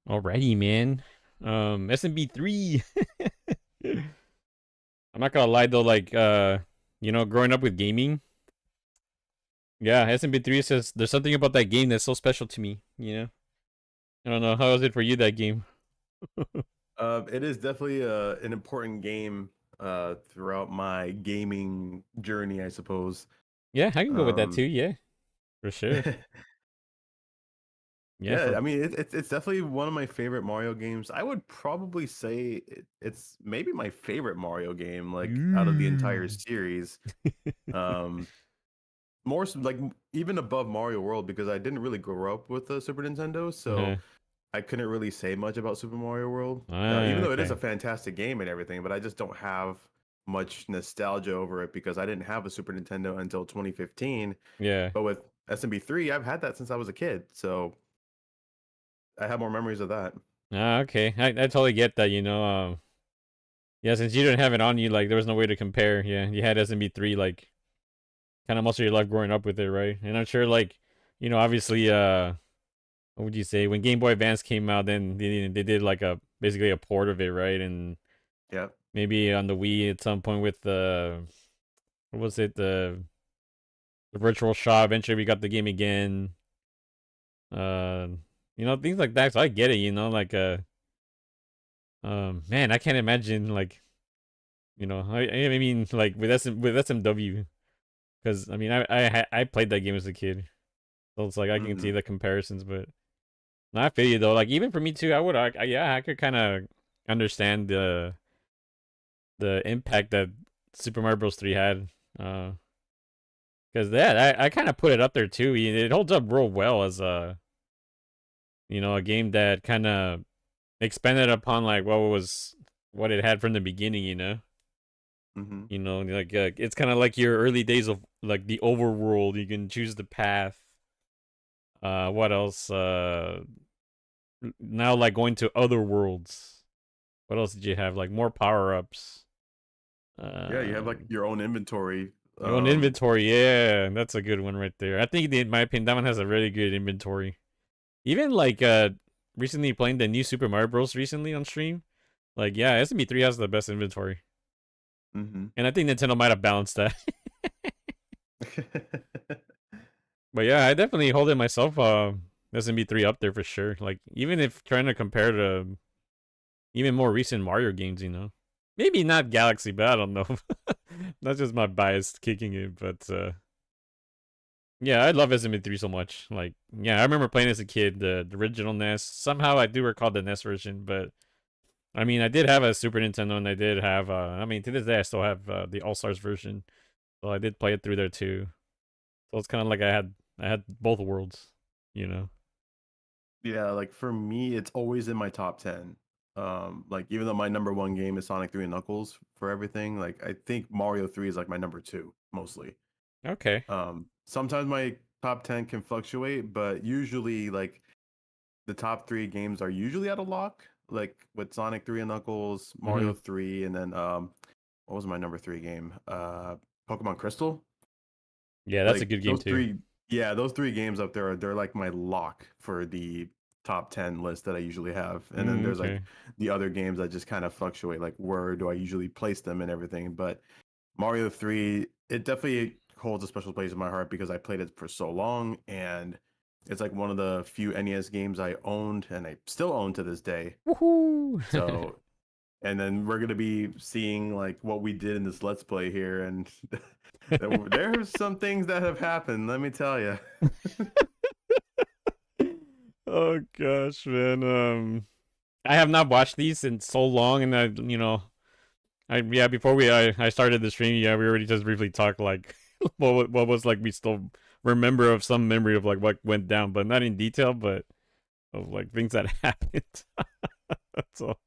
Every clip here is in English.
Alrighty, man. SMB 3. I'm not gonna lie though, like growing up with gaming, yeah, SMB 3 says there's something about that game that's so special to me, you know? I don't know, how is it for you, that game? It is definitely an important game throughout my gaming journey, I suppose. Yeah, I can go with that too, Um, yeah, for sure. Yeah, yeah, for I mean it's definitely one of my favorite Mario games. I would probably say it's maybe my favorite Mario game, like out of the entire Ooh. series. Um, like even above Mario World because I didn't really grow up with the Super Nintendo, Uh-huh. so I couldn't really say much about Super Mario World, even Ah, though it is a okay. fantastic game and everything. But I just don't have much nostalgia over it because I didn't have a Super Nintendo until 2015. Yeah. But with SMB3, I've had that since I was a kid, so I have more memories of that. Ah, okay. I totally get that, yeah, since you didn't have it on you, like there was no way to compare. Yeah, you had SMB 3 like kind of most of your life growing up with it, right? And I'm sure like, obviously what would you say, when Game Boy Advance came out, then they did like a basically a port of it, right? And Yeah. maybe on the Wii at some point with what was it, the Virtual Shop. Eventually we got the game again. Uh, things like that. So I get it. Like man, I can't imagine like I mean like with SMW, because I mean I played that game as a kid, so it's like I can see Hmm. the comparisons, but. No, I feel you though. Like even for me too, yeah, I could kind of understand the impact that Super Mario Bros. 3 had. Uh, because that I kind of put it up there too. It holds up real well as a game that kind of expanded upon like what it had from the beginning. Hmm. Like it's kind of like your early days of like the overworld. You can choose the path. What else? Now like going to other worlds. What else did you have? Like more power ups. Yeah, you have Uh, like your own inventory. your own inventory, yeah, that's a good one right there. I think, in my opinion, that one has a really good inventory. Even like recently playing the new Super Mario Bros. Recently on stream, like yeah, SMB3 has the best inventory, Hmm. and I think Nintendo might have balanced that. But yeah, I definitely hold it myself. SMB3 up there for sure. Like even if trying to compare to even more recent Mario games, maybe not Galaxy, but I don't know. That's just my bias kicking it, but yeah, I love SMB3 so much. Like, yeah, I remember playing as a kid, the original NES. Somehow I do recall the NES version, but I mean, I did have a Super Nintendo, and I did have, I mean, to this day, I still have the All Stars version. So I did play it through there too. So it's kind of like I had both worlds, you know? Yeah, like for me, it's always in my top 10. Like even though my number one game is Sonic 3 and Knuckles for everything, like I think Mario 3 is like my number two mostly. Okay. Sometimes my top 10 can fluctuate, but usually like the top three games are usually out of lock, like with Sonic 3 and Knuckles, Mm-hmm. Mario 3, and then what was my number three game? Pokemon Crystal. Yeah, that's a Like good game those too. three, yeah, those three games up there, they're like my lock for the top 10 list that I usually have. And then there's like Okay. the other games that just kind of fluctuate, like where do I usually place them and everything. But Mario 3, it definitely holds a special place in my heart because I played it for so long and it's like one of the few NES games I owned and I still own to this day. Woohoo! So, and then we're gonna be seeing like what we did in this Let's Play here, and there's some things that have happened. Let me tell you. Oh gosh, man. I have not watched these in so long, and yeah, before I started the stream, yeah, we already just briefly talked like what was like we still remember of some memory of like what went down, but not in detail, but of like things that happened. So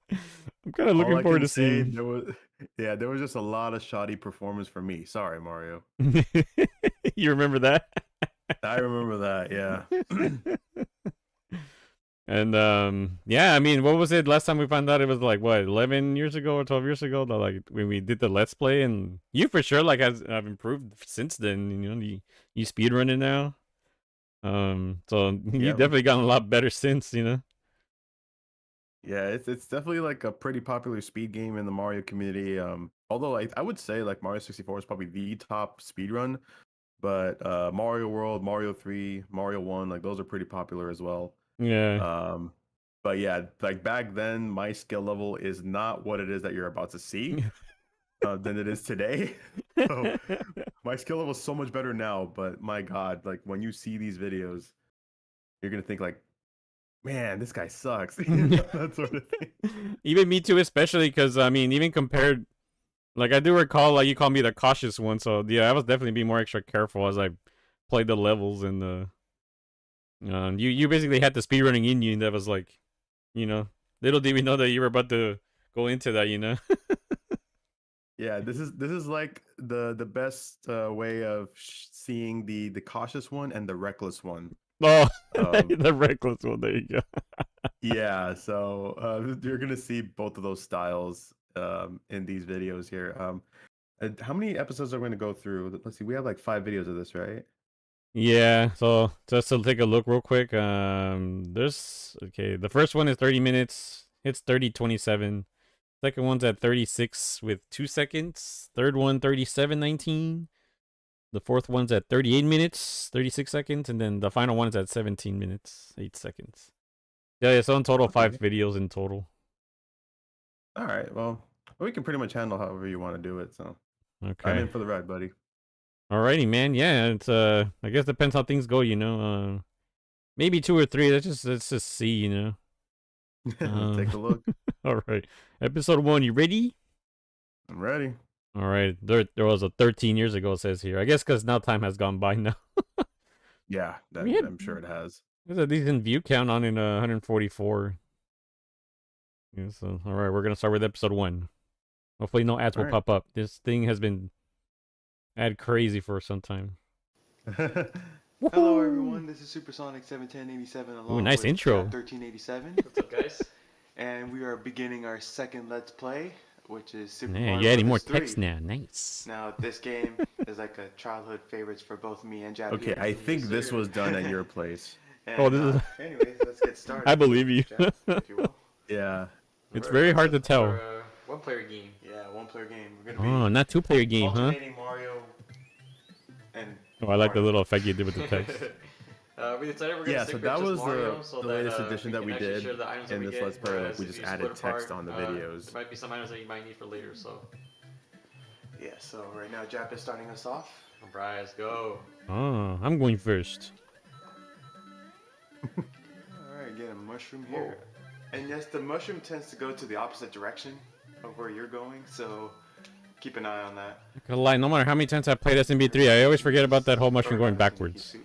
I'm kind of All looking I forward can to say seeing. there was, yeah, there was just a lot of shoddy performance for me. Sorry, Mario. You remember that? I remember that. Yeah. And yeah, I mean, what was it last time we found out? It was like what, 11 years ago or 12 years ago, that like when we did the let's play, and you for sure like have improved since then. You speed running now. So you Yeah. definitely gotten a lot better since. Yeah, it's definitely like a pretty popular speed game in the Mario community. Although I would say like Mario 64 is probably the top speed run, but Mario World, Mario 3, Mario 1, like those are pretty popular as well. Yeah. Um, but yeah, like back then, my skill level is not what it is that you're about to see than it is today. So my skill level is so much better now, but my God, like when you see these videos, you're gonna think like, man, this guy sucks, that sort of thing. Even me too, especially because I mean, even compared, like I do recall, like you called me the cautious one, so yeah, I was definitely being more extra careful as I played the levels and the. You basically had the speedrunning in you, and that was like, you know, little did we know that you were about to go into that, you know. Yeah, this is like the best way of seeing the cautious one and the reckless one. Oh, Um, the reckless one. There you go. yeah, so you're gonna see both of those styles in these videos here. And how many episodes are we gonna go through? Let's see, we have like 5 videos of this, right? Yeah, so just to take a look real quick, there's okay. The first one is 30 minutes. It's 30:27. Second one's at 36 with 2 seconds. Third one 37:19. The fourth one's at 38 minutes, 36 seconds, and then the final one is at 17 minutes, 8 seconds. Yeah, so in total, Okay. 5 videos in total. All right. Well, we can pretty much handle however you want to do it. So I'm in Okay. for the ride, buddy. Alrighty, man. Yeah, it's I guess depends how things go, you know. Maybe 2 or 3. Let's just see, you know. Let's take a look. All right. Episode 1, you ready? I'm ready. All right. There was a 13 years ago, it says here. I guess because now time has gone by now. Yeah, We had I'm sure it has. there's a decent view count on in 144. Yeah, so all right, we're gonna start with episode 1. Hopefully no ads All will right. pop up. This thing has been ad crazy for some time. Hello Woohoo! everyone, this is SuperSonic 71087 Ooh, along nice with intro. Jap 1387. What's up, guys? And we are beginning our second Let's Play, which is Super Yeah, Mario you're adding more Brothers 3. text now. Nice. Now, this game is like a childhood favorites for both me and Jap. Okay, here. I think this was done at your place. And, Oh, this is. anyways, let's get started. I believe you. Jap, if you will. Yeah. It's very hard to tell. One-player game. Yeah, one-player game. We're gonna be Oh, not 2-player game, huh? alternating Mario and Oh, I like the Mario. little effect you did with the text. We decided we're gonna Yeah, stick so with that just was Mario, so the latest that, edition that we can actually did share the items that in we this get, Let's Play. Like, whereas we if just you added split text apart, on the videos. there might be some items that you might need for later, so. Yeah, so right now Jap is starting us off. Alright, let's go. Oh, I'm going first. Alright, get a mushroom here. And yes, the mushroom tends to go to the opposite direction of where you're going, so keep an eye on that. Not gonna lie, no matter how many times I played SMB3, I always forget about that whole mushroom Sorry, going guys, backwards.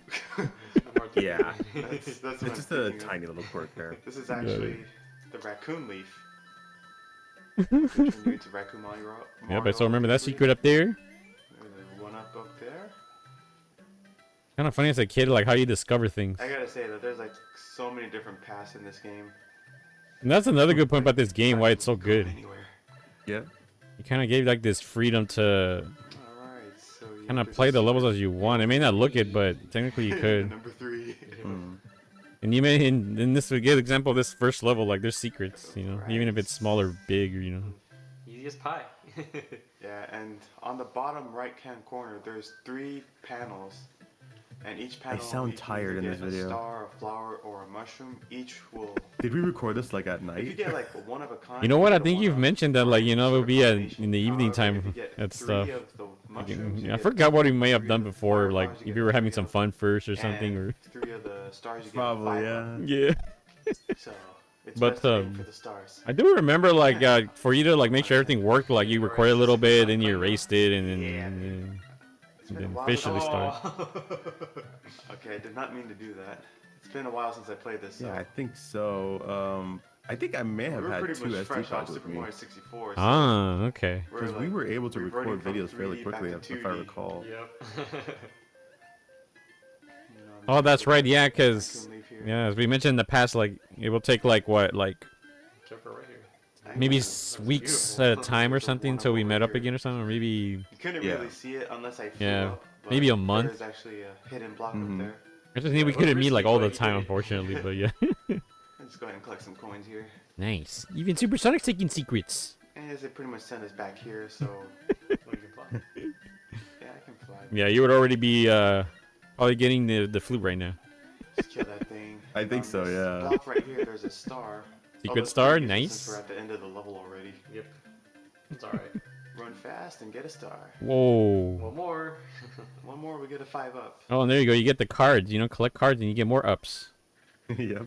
Yeah. that's what It's I'm just a thinking of. tiny little quirk there. This is actually the raccoon leaf. Which turn you into raccoon Mario. Yep, I still remember that secret up there. There's one up there. Kind of funny as a kid, like how you discover things. I gotta say that there's like so many different paths in this game. And that's another good point about this game, why it's so Go good. anywhere. Yeah. You kind of gave like this freedom to Alright, so yeah, kind of there's play a the levels secret. as you want. It may not look it, but technically you could. Number 3. Mm. And you may, in this a good example of this first level, like there's secrets, you know, even if it's small or big, or you know. Easy as pie. Yeah, and on the bottom right-hand corner, there's 3 panels, and each panel. sound you can tired either in this get video. A star, a flower, or a mushroom. Each will. Did we record this like at If you night? get like one of a kind. You know what? I get a think you've one-off, mentioned that, or like, you know, sort it'll of be combination. in the evening However, if time you get and 3 stuff. of the mushrooms, you I get forgot what we may have 3 done of the before, like fireflies, if you you get were having 3 some of- fun first or something, and or 3 of the stars, you get Probably, 5 yeah. of. yeah. So it's But, best to aim for the stars. I do remember, like, for you to like make sure everything worked, like you recorded a little bit, then you erased it, and then, It's been a then while officially since- start. Okay, I did not mean to do that. It's been a while since I played this. So. Yeah, I think so. I think I may have we're had pretty 2 much SD fresh off cards with Super me. Mario 64. So Ah, okay. we're Because we like were able to reverting record from videos fairly 3D back quickly, to if I 2D. recall. Yep. Oh, that's right. Yeah, Raccoon because leaf here. yeah, as we mentioned in the past, like it will take like what, like Jumper right here. maybe That's weeks beautiful. at a time or There's something one until we over met up here. again or something, or maybe You couldn't Yeah. really see it unless I flew Yeah, up, but maybe a month. There's actually a hidden block Mhm. up there. I just think we it couldn't was meet like risky, all but the you time, did it. unfortunately. But yeah. Let's go ahead and collect some coins here. Nice. Even SuperSonic's taking secrets. And they pretty much sent us back here, so Well, you can fly. yeah, I can fly. Yeah, you would already be probably getting the flu right now. Just kill that thing. I think so, This yeah. block right here, there's a star. Secret let's star, use it nice. Since we're at the end of the level already. Yep. It's alright. Run fast and get a star. Whoa. One more. One more, we get a 5-up. Oh, and there you go. You get the cards. You know, collect cards and you get more ups. Yep. Yeah,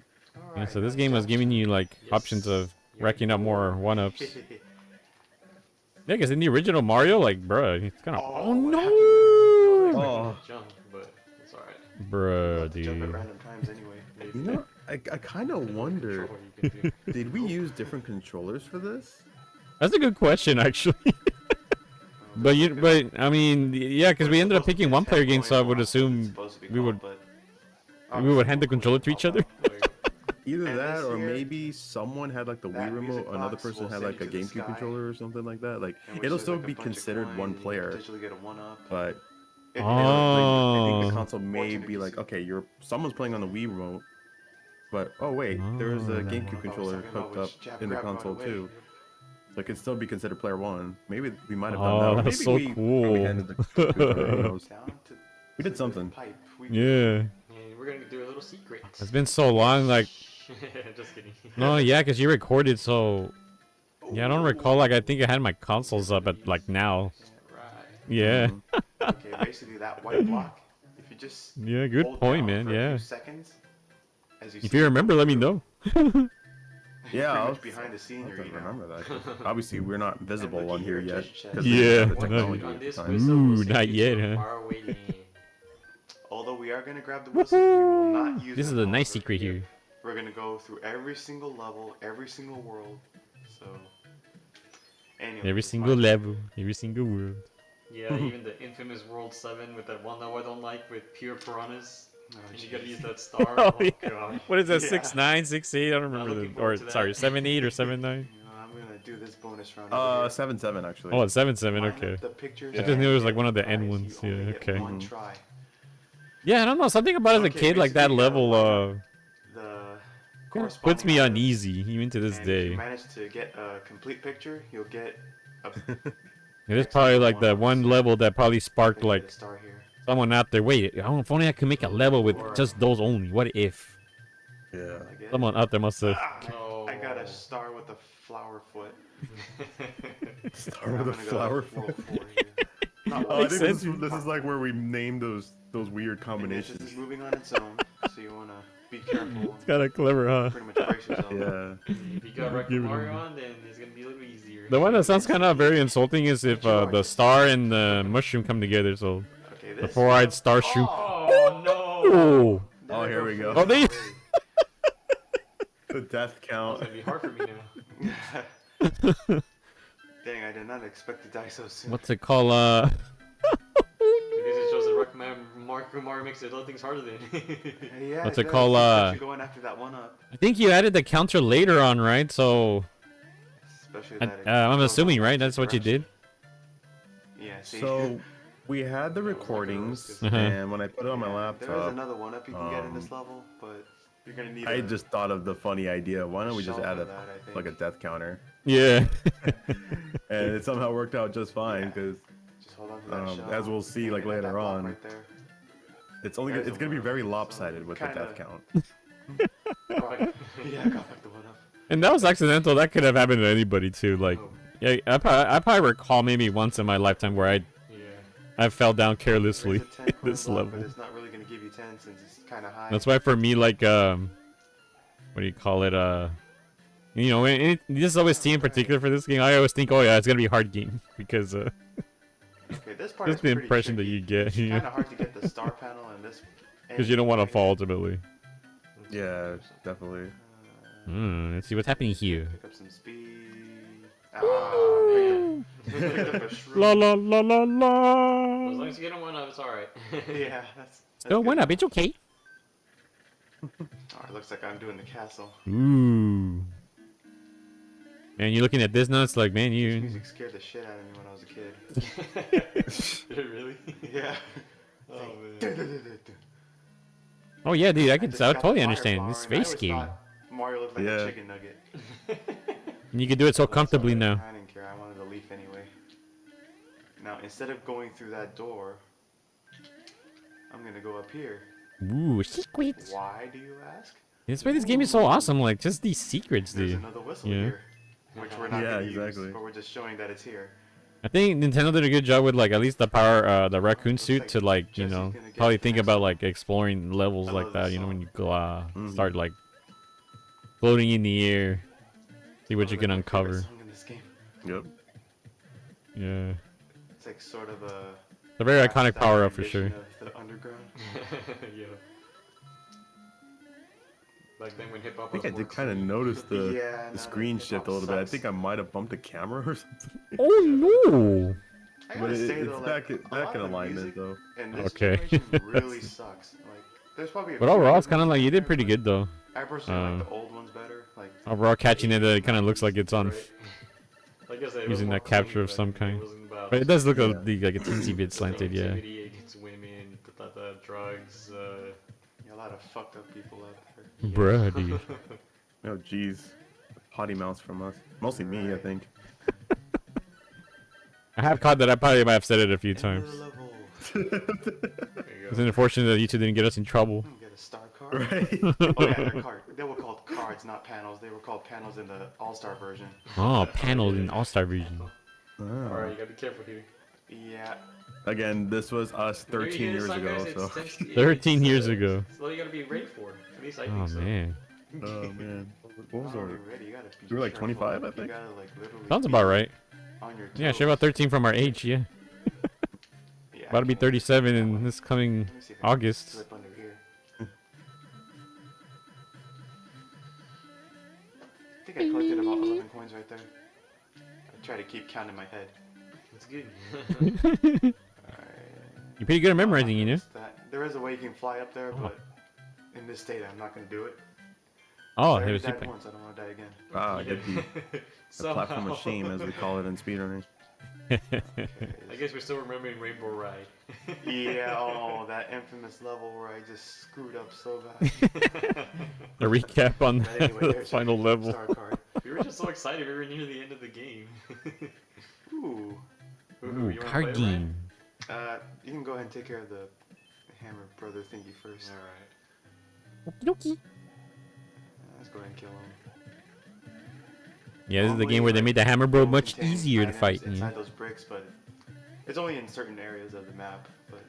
Alright, so this now game was jump. giving you like Yes. options of Yeah, racking up more more. 1-ups. Yeah, because in the original Mario, like, bruh, it's kind of. Oh, Oh, what no! happened there? No, Oh. jump, but it's alright. Bruh, Have to jump at dude. random times anyway. You know, I kind of wonder, Control you can do. did we use different controllers for this? That's a good question, actually. But I mean, yeah, because we ended up picking one-player games, so I would assume we would hand the controller to each other. Either And that, this or here, maybe someone had like the that Wii remote, music another box person will had send like a you to the GameCube sky, controller or something like that. Like, in which it'll there's, still like, a be bunch of considered coins, one and you player, potentially get a 1-up. but If I think Oh. the console may be like, okay, someone's playing on the Wii remote, but oh wait, there's a Oh. GameCube controller hooked up in the console too. So it could still be considered player one. Maybe we might have done Oh, that. Or that's maybe so we cool. handed the controller, who knows? Down to, We did to the something. Pipe. We Yeah. And we're gonna do a little secret. It's been so long, like. Just kidding. No, yeah, because you recorded, so. Yeah, I don't recall, like, I think I had my consoles up at, like, now. Right. Yeah. Mhm. Okay, basically that white block. If you just Yeah, good hold point, down man. for a Yeah. few seconds, as you If see you it remember, go let me through, know. pretty Yeah, I'll much behind the I scenery, don't you know. remember that. 'cause obviously, we're not visible looky on here here, yet. treasure chest. 'cause we Yeah. don't have the One technology on at the this time. whistle will Ooh, send not you yet, to a huh? faraway land. Although we are gonna grab the whistle, we will not use This it is a nice over secret here. We're gonna go through every single level, every single world. So, anyway, Every it's single fine. level, every single world. Yeah, even the infamous World 7 with that one that I don't like with pure piranhas. Oh, And you gotta jeez. use that star. Oh, Oh, yeah. God. What is that? Yeah. 6'9", 6'8"? I don't remember looking the. Or forward to sorry, that. 7'8" or 7'9". You know, I'm gonna do this bonus round. over here. 7-7 actually. Oh, it's 7'7". Line up Okay. the pictures I just and knew it was like get one of the the end prize. ones. You Yeah. only get Okay. one Mhm. try. Yeah, I don't know. Something about as a Okay, kid, like that basically, you gotta level, line up the puts corresponding me items. uneasy even to this And if you day. manage to get a complete picture, you'll get a It is probably like the one level that probably sparked like like a star here. someone out there. Wait, if only I could make a level with just those only. What if Yeah. Like it. someone out there must have? Ah, I got Oh. a star with a flower foot. Start I'm with a gonna go flower world foot. 4 here. Not Oh, I world Makes think sense. this is like where we name those weird And this combinations. is moving on its own, so you wanna be careful. It's kind of clever, huh? Pretty much brace yourself. Yeah. If you got Record Give it a Mario go. on, then it's gonna be a little easier. The one that sounds kind of very insulting is if the star and the mushroom come together. So Okay, the this. four-eyed star shroom. Oh no! Oh, Oh, here we go. Oh, they- The death It's count. gonna be hard for me now. Dang, I did not expect to die so soon. what's it called? Because it shows that Mario makes it a lot things harder than. Yeah, What's it it does. called, Especially going after that one up. I think you added the counter later on, right? So Especially I, that. it I'm goes assuming, on right? the That's what you direction. did. Yeah, see. So we had the recordings, Uh-huh. and when I put it on my Yeah, There is laptop, another one up you can get in this level, but you're gonna need. I a just thought of the funny idea. Why don't we just shell add for a that, I think. like a death counter? Yeah. And it somehow worked out just fine Yeah. because Just hold on to that shell. as we'll see and like hit that later block on, Right there. it's There's it's a gonna be one. very So lopsided with the kinda- death count. Yeah, I got back the one up. And that was accidental. That could have happened to anybody too. Like, Oh, yeah, I probably recall maybe once in my lifetime where yeah. I fell down carelessly. There's a 10 coin This block, level. but it's not really gonna give you 10 since it's kind of high. That's why for me, like, what do you call it? You know, this is always in particular for this game. I always think, oh yeah, it's gonna be a hard game because Okay, this part just is the pretty impression that tricky. you get, It's you kind know, of hard to get the star panel and this. because you don't want to end fall right ultimately. Yeah, definitely. Hmm, let's see what's happening here. Pick up some speed. Oh, Picked up a shroom. La la la la As la. long as you get on one up, it's alright. Yeah, that's. Oh, went up. It's okay. Alright, looks like I'm doing the castle. Ooh. Man, you're looking at this now. It's like, man, This you. music scared the shit out of me when I was a kid. Really? Yeah. Oh man. Oh yeah, dude. I I could. just I would got totally the understand. fire It's flower, and I very always scary. thought Mario looked like Yeah. a chicken nugget. And you can do it so That's comfortably alright, now. I didn't care. I wanted a leaf anyway. Now, instead of going through that door, I'm gonna go up here. Ooh, secrets. Why, do you ask? That's why this game is so awesome. Like, just these secrets, There's dude. another whistle Yeah. here, which we're not Yeah, gonna exactly. use, but we're just showing that it's here. I think Nintendo did a good job with, like, at least the power, the raccoon Looks suit like to, like, you Jesse's know, gonna get probably the think next about, one. like, exploring levels I like love that, this you know, when song. you go, Mhm. start, like, floating in the air. See what Probably you can my favorite uncover. song in this game. Yep. Yeah. It's like sort of a It's a very Rap iconic style power-up for rendition sure. of the underground. Yeah. Like then when hip hop I think was I more did kind of teen. notice Yeah, the now that screen hip-hop shift a little bit. I sucks. think I might have bumped the camera or something. Oh, no! I But gotta say it's though, back, like, a back lot in of the alignment music though. in this Okay. generation really sucks. Like, there's probably a But few overall, good it's kind of ones like, in you did there, pretty but good, though. I personally like the old ones better. Like Overall, catching it, it kind of looks like it's on, Right. Like I said, it was using more that capture clean, of some like, kind. It wasn't about But it does look Yeah. like a teensy bit slanted, yeah. negativity against women, drugs, a lot of fucked up people out there. yeah. Bruh, dude. Oh jeez, potty mouths from us. Mostly me, I Right. think. I have caught that. I probably might have said it a few End of times. the level. There you It's go. unfortunate that you two didn't get us in trouble. Get a star card. Right. Oh yeah, they're card. They were called cards, not panels. They were called panels in the All-Star version. Oh, panel in All-Star version. Alright, you gotta be careful here. Yeah. Again, this was us Maybe 13 here years this time, ago, guys, so. it's 13 years ago. So you gotta be ready for it. At least I Oh, think so. man. Oh man, what was Not our? only ready, you gotta be We were like careful. 25, I You think. gotta, like, literally Sounds be about right. on your Yeah, toes. sure, about 13 from our age, yeah. Yeah, About to be 37 in this coming Let me see if I can August. slip under here. I think I collected about 11 coins right there. I try to keep count in my head. It's good. Alright. You're pretty good at memorizing, you know? There is a way you can fly up there, but in this state, I'm not gonna do it. Oh, I he already was died super. once. I don't want to die again. Ah, get the platform of shame, as we call it in speedrunning. I guess we're still remembering Rainbow Ride. Yeah, oh, that infamous level where I just screwed up so bad. A recap on But anyway, the there's final your level. star card. We were just so excited. We were near the end of the game. Ooh. Ooh, you wanna card play it, game. You can go ahead and take care of the Hammer Brother thingy first. Alright. Okie dokie. Let's go ahead and kill him. Yeah, this is the Normally, game where they like, made the Hammer Bro it'll much contain easier to items fight. You inside know? those bricks, but it's only in certain areas of the map. But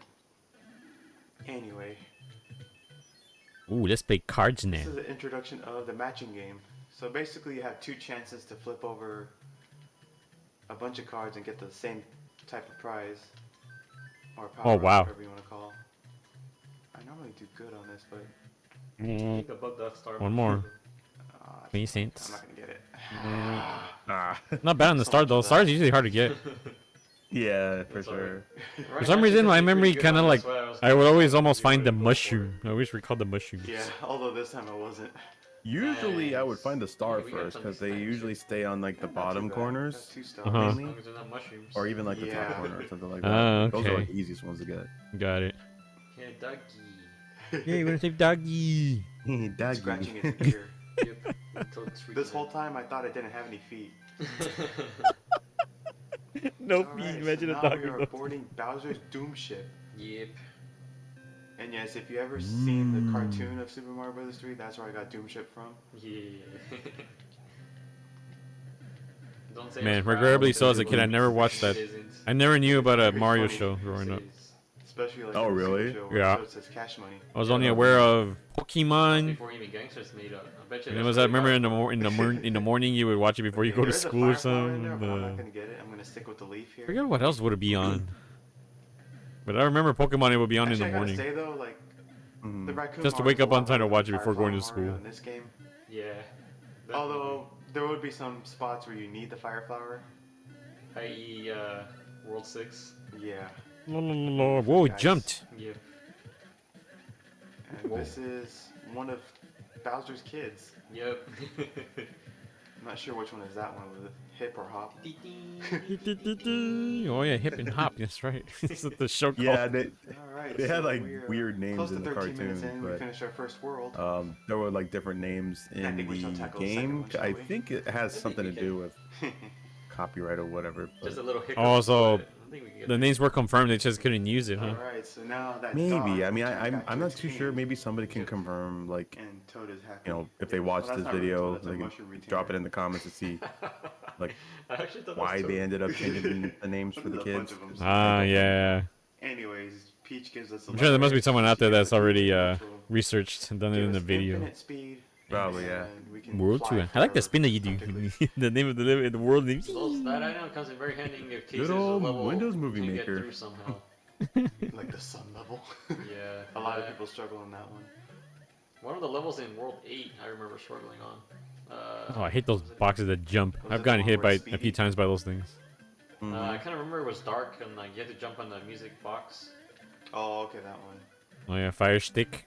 anyway, Ooh, let's play cards now. this is the introduction of the matching game. So basically, you have two chances to flip over a bunch of cards and get the same type of prize or power, Oh, wow. whatever you want to call. I normally do good on this, but I think above that star. One more. 20 I'm cents. not gonna get it. Ah, Not bad on the start though. Star's usually hard to get. yeah, for That's sure. alright. For some reason, my memory kind of like I would always almost find the mushroom. mushroom. I always recall the mushrooms. Yeah, although this time I wasn't. Usually, I would Nice. find the star Yeah, we got first some because they snipes. usually stay on like the Not too bottom bad. corners, Got 2 stars. Uh-huh. As mainly, long as they're not mushrooms. or even like the top Yeah. corner or something like that. Ah, Those are like okay. the easiest ones to get. Got it. Yeah, doggy. Yeah, you wanna save doggy? Scratching Doggy. its ear. Yep. Until it's This whole time I thought it didn't have any feet. No Alright, so now we are boarding Bowser's Doom ship. Yep. And yes, if you ever seen the cartoon of Super Mario Bros. 3, that's where I got Doom ship from. Yeah. Don't say Man, it's proud, regrettably so as a because kid, I never watched that. it isn't. I never knew about a Very Mario funny. show growing up. It is. Especially like Oh, in the Super really? Show where Yeah. it says cash money. I was only aware of Pokemon. Before even gangsters made up. I bet you. And it that's was what I they remember got. in the morning you would watch it before you Okay, go to there is a school or fire flower in there, something. but I'm not gonna get it. I'm gonna stick with the leaf I here. forget what else would it be on. But I remember Pokemon it would be on Actually, in the I morning. gotta say though, like Mhm. the raccoon Just to Mario's wake up a on lot time to better watch than it before going to Firefly Mario school. in this game. Yeah. Although there would be some spots where you need the fire flower. I.e. World 6. Yeah. Whoa, it Guys. jumped. Yep. And this is one of Bowser's kids. Yep. I'm not sure which one is that one. Was it hip or hop? Oh yeah, hip and hop. That's right. That's what the show called. Yeah, All right. they had so like we're, weird names close to in the 13 minutes cartoon, in. We but finished our first world. there were like different names I in think we shall the tackle the second game. one, shall I we? think it has something to we do with copyright or whatever. Just a But little hiccup. Oh, so but I think we can get the names were confirmed. They just couldn't use it, All huh? right. So now that maybe. dog I mean, returned back I'm to not its too sure. cage, Maybe somebody can confirm, like, And Toad is happy. you know, if they Well, watch that's this not really Toad, video, that's a they can mushroom drop it retainer. in the comments to see like I actually thought why that was they Toad. ended up changing the names for the There's a bunch kids. of 'em. Ah, yeah. Anyways, Peach gives us. I'm sure there must be legendary someone out there speed, that's which is already natural. researched and done it Give in the us video. Infinite speed. Probably, yeah. And we can World fly 2. I like the forever, spin that you do. practically. The name of the world name. Those, that item comes in very handy in case Good there's a old level Windows Movie you can Maker. get through somehow. Like the sun level. Yeah. A lot of people struggle on that one. One of the levels in World 8 I remember struggling on. Oh, I hate those was it- boxes that jump. Was I've it gotten the hit one by where a few Speedy- times by those things. I kind of remember it was dark and like you had to jump on the music box. Oh, okay, that one. Oh yeah, fire stick.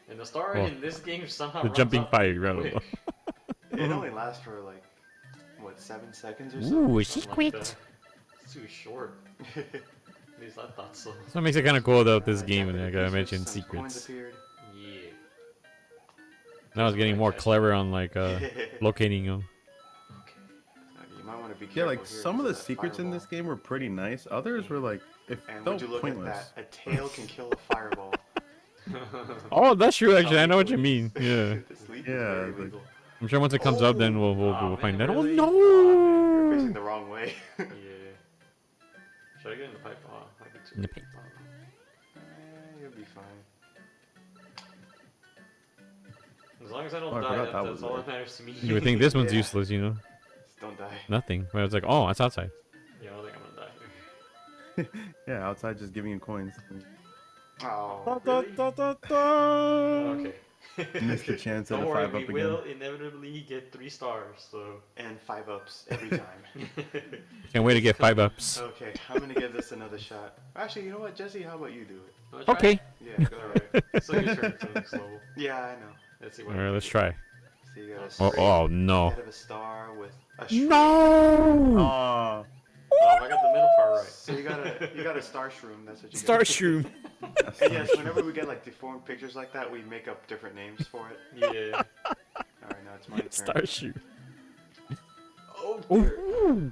And the star Oh. in this game somehow The runs jumping up fire, right? quick. It only lasts for like, what, 7 seconds or so? Ooh, a Something secret. like that. It's too short. At least I thought so. So it makes it kind of cool about this Alright, game, Jack and of I the gotta Beast, mention some coins secrets. appeared. Yeah. Now I was getting more clever on like locating them. Okay, you might want to be careful Yeah, like here some of the because that secrets in fireball. this game were pretty nice. Others were like it And felt would you look pointless. at that? A tail can kill a fireball. Oh, that's true. Actually, I know what you mean. Yeah, This leap Yeah, is very like- legal. I'm sure once it comes up, then we'll Aw, find man, out. Oh really? You're facing no! the wrong way. Yeah. Should I get in the pipe? Oh, I get to In the pipe. You'll be fine. As long as I don't Oh, I die, forgot that that's was all there. that matters to me. You would think this one's Yeah. useless, you know? Just don't die. Nothing. But it's like, oh, it's outside. Yeah, I don't think I'm gonna die. Yeah, outside just giving you coins. Oh, Okay. Missed the chance at Don't a worry, 5 we up again. will inevitably get 3 stars, so. and 5 ups every time. Can't wait to get 5 ups. Okay, I'm gonna give this another shot. Actually, you know what, Jesse? How about you do it? Wanna try? Okay. Yeah, go ahead. Alright, so your turn to next level. Yeah, I know. Let's see what Alright, let's try. So you got a Oh, straight oh no. head of a star with a shroom. No! Aw. Oh, I got the middle part right. So you got a star shroom. That's what you Star got. shroom. And yes, whenever we get like deformed pictures like that, we make up different names for it. Yeah. All right, now it's my turn. Star shoot. Oh dear. Ooh.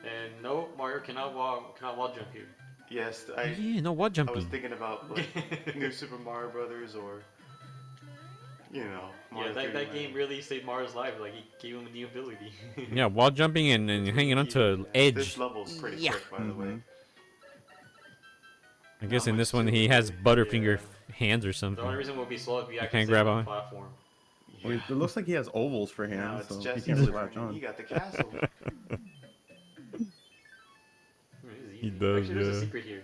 And no, Mario cannot wall jump here. Yes, Yeah, no wall I was jumping. thinking about like New Super Mario Brothers or you know. Yeah, Mario that 3D game Land. really saved Mario's life. Like, he gave him a new ability. Yeah, wall jumping and hanging onto Yeah, edge. This level's pretty Yeah. quick, by the way. Mhm. I guess Not in much this one to he it. has Butterfinger Yeah. hands or The something. only reason we'll be slow if we can't actually grab stay on on. the platform. Wait, it looks like he has ovals for Now hands, it's so he Jesse's can't really turn, latch and on. he got the castle. It's He easy. does, Actually, there's a yeah. secret here,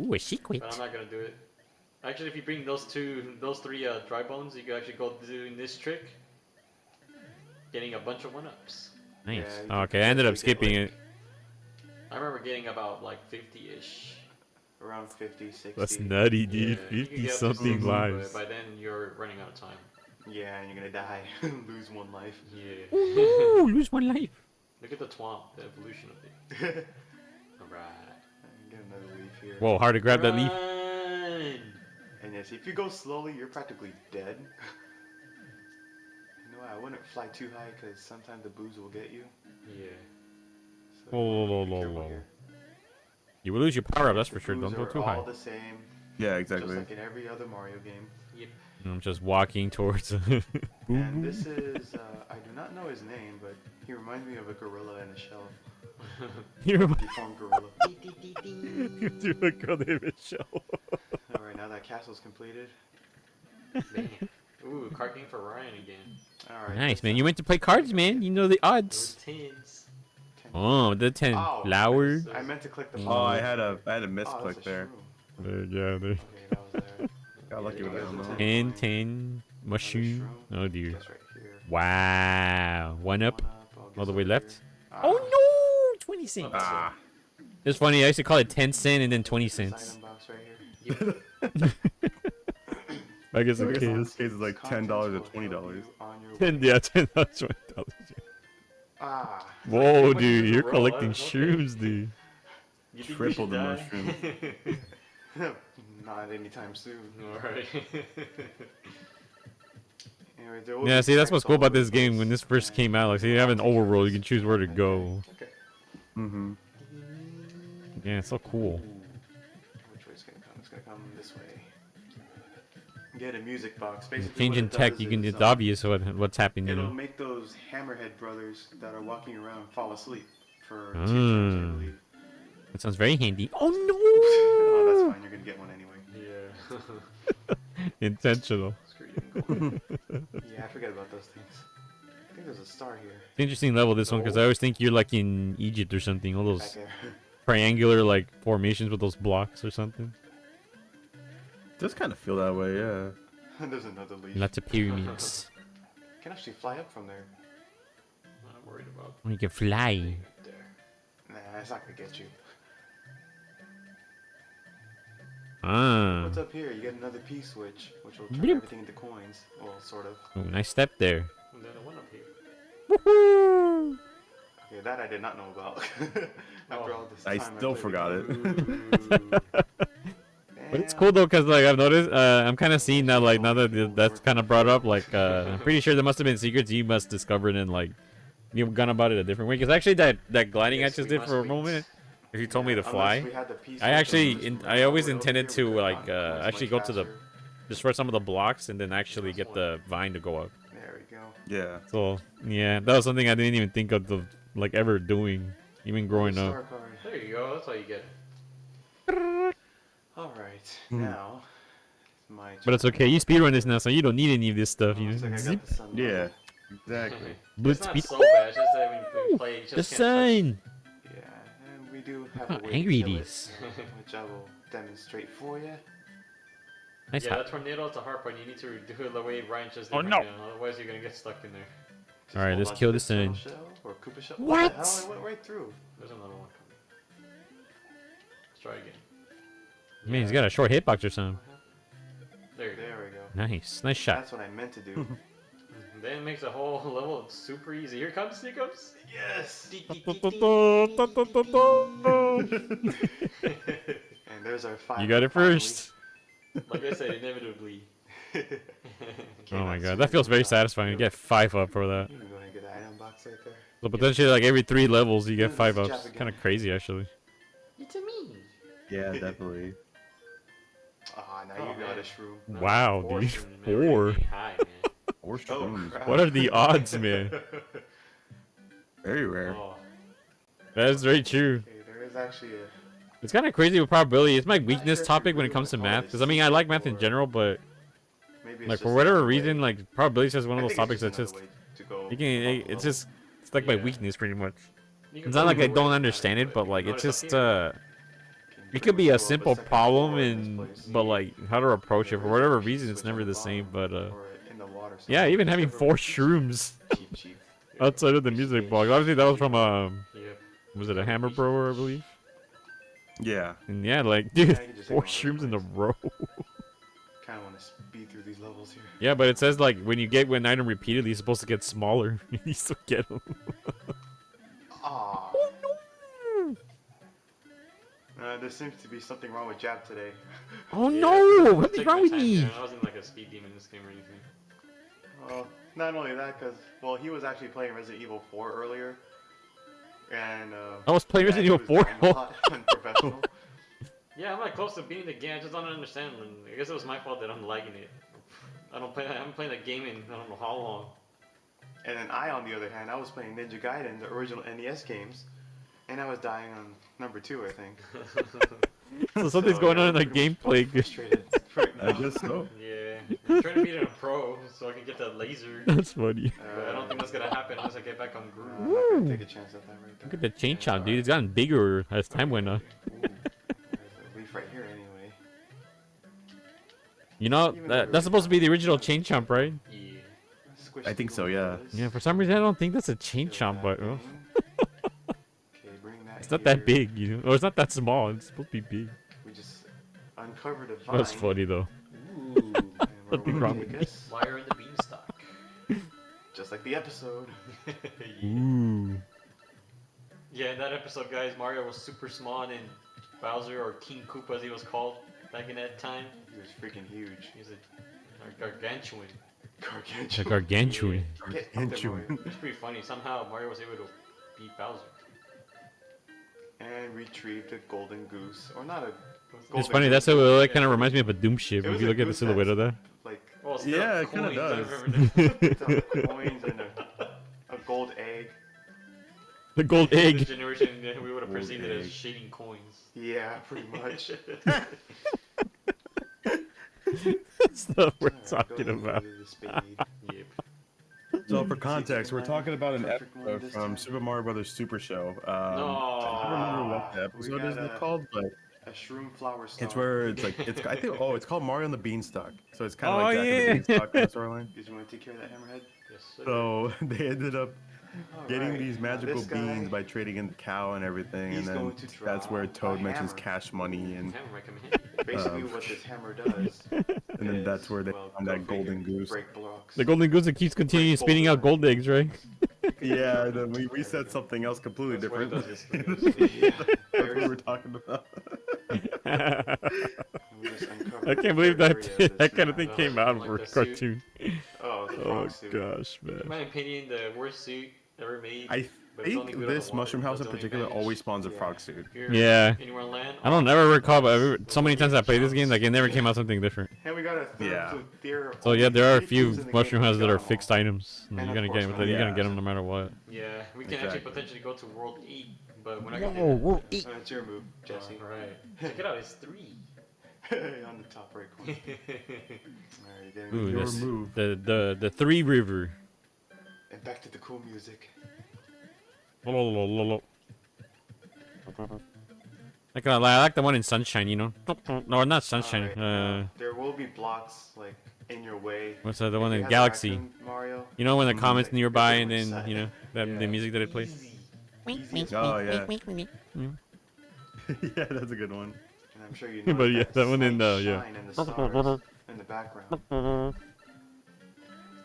Ooh, a secret. but I'm not gonna do it. Actually, if you bring those 3 dry bones, you can actually go doing this trick, getting a bunch of 1-ups. Nice. Yeah, you Okay, I ended up you get, skipping like, it. I remember getting about like 50-ish. Around 50, 60. That's nutty, Yeah, dude. you can 50 get up to something 60, lives. But by then you're running out of time. Yeah, and you're gonna die. Lose 1 life. Yeah. Ooh, lose one life. Look at the twomp, the evolution of it. Alright. Get another leaf here. Whoa, hard to grab that leaf. Run! And yes, if you go slowly, you're practically dead. You know what? I wouldn't fly too high because sometimes the booze will get you. Yeah. So Whoa, be whoa, careful whoa. here. You will lose your power up, that's The for sure. boos Don't go are too high. all the same, Yeah, just exactly. like in every other Mario game. Yep. I'm just walking towards. And this is, I do not know his name, but he reminds me of a gorilla in a shell. You're Deformed gorilla. a girl named Michelle. Alright, now that castle's completed. Man. Ooh, card game for Ryan again. Alright. Nice, man. You went to play cards, man. You know the Those odds. 10s. Oh, the 10 Oh, flowers. I meant to click the Oh, Oh, I flowers. had a Oh, that's misclick a there. shroom. There, yeah, there. Okay, that was there. Got lucky with Yeah, that one. there's a though. 10, 10, mushroom. shroom. Oh, dear. Guess right here. Wow. One up. I'll All guess the way over left. here. Oh, no. 20 cents. Ah, It's funny. I used to call it 10 cent and then 20 This cents. item box right here. Yep. I guess I it guess in is. this case it's like $10 or $20. Yeah, $10, $20. Ah. Whoa, Like, dude, you're roll, collecting okay. shrooms, dude. You think Triple you the should mushroom. die? Not anytime soon. Alright. Anyway, there will Yeah, be see, that's what's texts cool all about over this the game. place, When this first and came out, like, so you have I'll an take care of overworld, you this can choose where to right go. Okay. Mm-hmm. Yeah, it's so cool. Which way is gonna come? It's gonna come this way. Get a music box. Basically, Changing what it tech, does you can. is, It's obvious what's happening. You it'll know. make those hammerhead brothers that are walking around fall asleep for 2 Ah. turns, I believe. That sounds very handy. Oh Oh, that's no! fine. You're gonna get one anyway. Yeah. Intentional. Screw you. Yeah, I forget about those things. I think there's a star here. It's an interesting level this one because I No. always think you're like in Egypt or something. All Back those there. triangular like formations with those blocks or something. Does kind of feel that way, yeah. There's another leaf. Lots of pyramids. You can actually fly up from there. I'm not worried about Oh, you can fly. there. Nah, it's not gonna get you. Ah. What's up here? You get another P-switch, which will turn Bloop. everything into coins. Well, sort of. Oh, nice step there. And then the one up here. Woohoo! Okay, that I did not know about. After all this I time still played the forgot game. it. But it's Damn. cool though, cause like I've noticed, I'm kind of seeing that like now that that's kind of brought up, like I'm pretty sure there must have been secrets you must discover and like you've gone about it a different way. Cause actually that gliding I Yes, just we did for a must moment, if you told me to Unless fly, we had the P-switch I actually and we just I always ran over intended here, we to could've like gotten coins actually much go to the faster. destroy some of the blocks and then actually get the vine to go up. There we go. Yeah. So yeah, that was something I didn't even think of the like ever doing, even growing Another up. star card. There you go. That's how you get. All right, Hmm. now it's my. But it's okay, you speedrun this now, so you don't need any of this stuff. You Looks like know, I zip, got the sun Yeah. level. Exactly. blitz It's not speed. so bad. It's just that when we play, you just The can't touch. sun. Yeah, and we do have How a way angry to kill it it, is. which I will demonstrate for you. Nice Yeah, hop. that tornado is the hard part. You need to do it the way Ryan just did Oh, right no. now. Otherwise, you're gonna get stuck in there. Just Alright, hold let's on to kill this this thing. turtle shell or Koopa shell. What? The hell? It went right through. There's another one coming. Let's try again. Man, he's got a short hitbox or something. There you go. There we go. Nice shot. That's what I meant to do. Then it makes the whole level super easy. Here comes. Yes. And there's our five. You got it finally. first. Like I said, inevitably. Oh my god, that feels very satisfying. You get 5 up for that. You can go ahead and get the item box right there. So potentially like every 3 levels you get This 5 is ups. Jap again. Kind of crazy actually. It's a me. Yeah, definitely. Ah, now Oh, you got man. a shroom. No, Wow, four dude. shrooms, man. We're 4. getting high, man. Or Oh, shrooms. crap. What are the odds, man? Very rare. Oh, That's very true. Okay, there is actually a. It's kind of crazy with probability. It's my not weakness sure if topic you when it really comes to wanna call math. it a Because I mean, I like math in secret general, but Maybe it's like just for whatever another way- reason, like probability is just one of I those think topics it's that's just another way to go you can. above It's the just it's like my Yeah. weakness pretty much. you can It's not go like I either don't way, understand it, but you like can it's notice up just here. level. it Can could be go a up simple second problem floor in and this place. but like how to approach it for There is whatever a reason it's switch never on the same. bottom, But or in the water yeah, somewhere. even having Discover 4 a shrooms cheap. outside of the music box. Obviously that was from Yep. was it a Hammer Bro, I believe? Yeah. And yeah, like dude, Yeah, you can just 4 ignore shrooms the in a place. row. Kind of want to speed through these levels here. Yeah, but it says like when you get one item repeatedly, it's supposed to get smaller. You still get them. Aw. There seems to be something wrong with Jab today. Oh Yeah, no! What take is my wrong with time, me? man. I wasn't like a speed demon in this game or anything. Well, not only that, because, well, he was actually playing Resident Evil 4 earlier. And, I was playing yeah, Resident he Evil was 4. dying a lot unprofessional. Yeah, I'm like close to beating the game. I just don't understand. And I guess it was my fault that I'm lagging it. I haven't played that game in I don't know how long. And then I, on the other hand, I was playing Ninja Gaiden, the original NES games. And I was dying on number 2, I think. So something's going yeah, on in the pretty much gameplay. frustrated right now. I guess so. Yeah, I'm trying to beat it in a pro so I can get that laser. That's funny. But I don't think that's gonna happen unless I get back on I'm groove. not gonna take a chance at that right there. Look at the chain chomp, dude. It's gotten bigger as time went on. Ooh, there's a leaf right here anyway. You know, that's supposed to be the original chain chomp, right? Yeah. Squish I think the so, yeah. buzz. Yeah, for some reason I don't think that's a chain Kill chomp, that but oh, thing. Okay, bring that it's not that here. big, you know? Or it's not that small. It's supposed to be big. We just uncovered a vine. That's funny though. Ooh, and Where Nothing will wrong it with take me. us? Liar in the beanstalk. Just like the episode. Yeah. Ooh. Yeah, in that episode, guys, Mario was super small, and Bowser, or King Koopa as he was called back in that time, He was freaking huge. he was a gargantuan. The Gargantuan. gargantuan. Get up there, Mario. It's pretty funny. Somehow Mario was able to beat Bowser. And retrieved a golden goose. Or not a It's golden funny. goose, That's but what like- it kind of reminds me of a Doom ship. It If was you a look at the goose silhouette of that. Like, Well, still Yeah, it kinda coins, I does. remember that. it's a coins and a gold egg. The gold This egg. generation, we would have Gold perceived it as egg. shading coins. Yeah, pretty much. That's stuff we're Alright, talking go ahead and about. go to the spade. Yep. So for context, we're Line, talking about an perfect one episode this from time. Super Mario Brothers Super Show. I No. don't remember what the We episode is got a- called, but A shroom flower star. it's where it's like it's. I think it's called Mario and the Beanstalk. So it's kind of Oh, like Jack and yeah. the Beanstalk kind of storyline. Did you want to take care of that hammerhead? Yes, sir. So they ended up getting Alright, these now magical this guy, beans by trading in the cow and everything, he's and then going to that's where drop Toad a mentions hammer. cash money, and Hammer might come in handy. Basically, Um, what this hammer does. and then is, that's where they well, found go that golden figure, goose. Break blocks. The golden goose that keeps continuing Break spinning out gold gold eggs, right? Yeah, then we said something else completely That's what it different. does, yes, Yeah, That's what we were talking about. we just I uncovered can't believe the that area of that this kind of map. thing came out Like for a the suit. cartoon. Oh, the Oh frog suit. gosh, In man. my opinion, the worst suit ever made. I but it's only think good on the this water, mushroom house in it's only particular advantage. always spawns a Yeah. frog suit. Here, Yeah. Anywhere on land. I don't ever recall, but so many times I played this game, like it never came out something different. And we got a third Yeah. there. So yeah, there are a few in the game mushroom that houses that got are them fixed all. items. And You're of gonna course get, when you're I- gonna get them no matter what. Yeah, we can actually Exactly. potentially go to World 8, but we're not gonna Whoa, do World that. 8. It's your move, Jesse. Alright. Check it out, it's 3. On the top right corner. Alright, then Ooh, we Your this, move. the Three River. and back to the cool music. Like I like the one in Sunshine, you know. No, not Sunshine. Alright, there will be blocks like in your way. What's the If one you in have the Galaxy? raccoon, Mario. You know when the Mhm. comments Like, nearby, it's and already then set. you know that Yeah. the music that it plays. Easy. Easy. Oh yeah, yeah, that's a good one. And I'm sure you know But yeah, that one in slight the- yeah. shine in the stars in the background.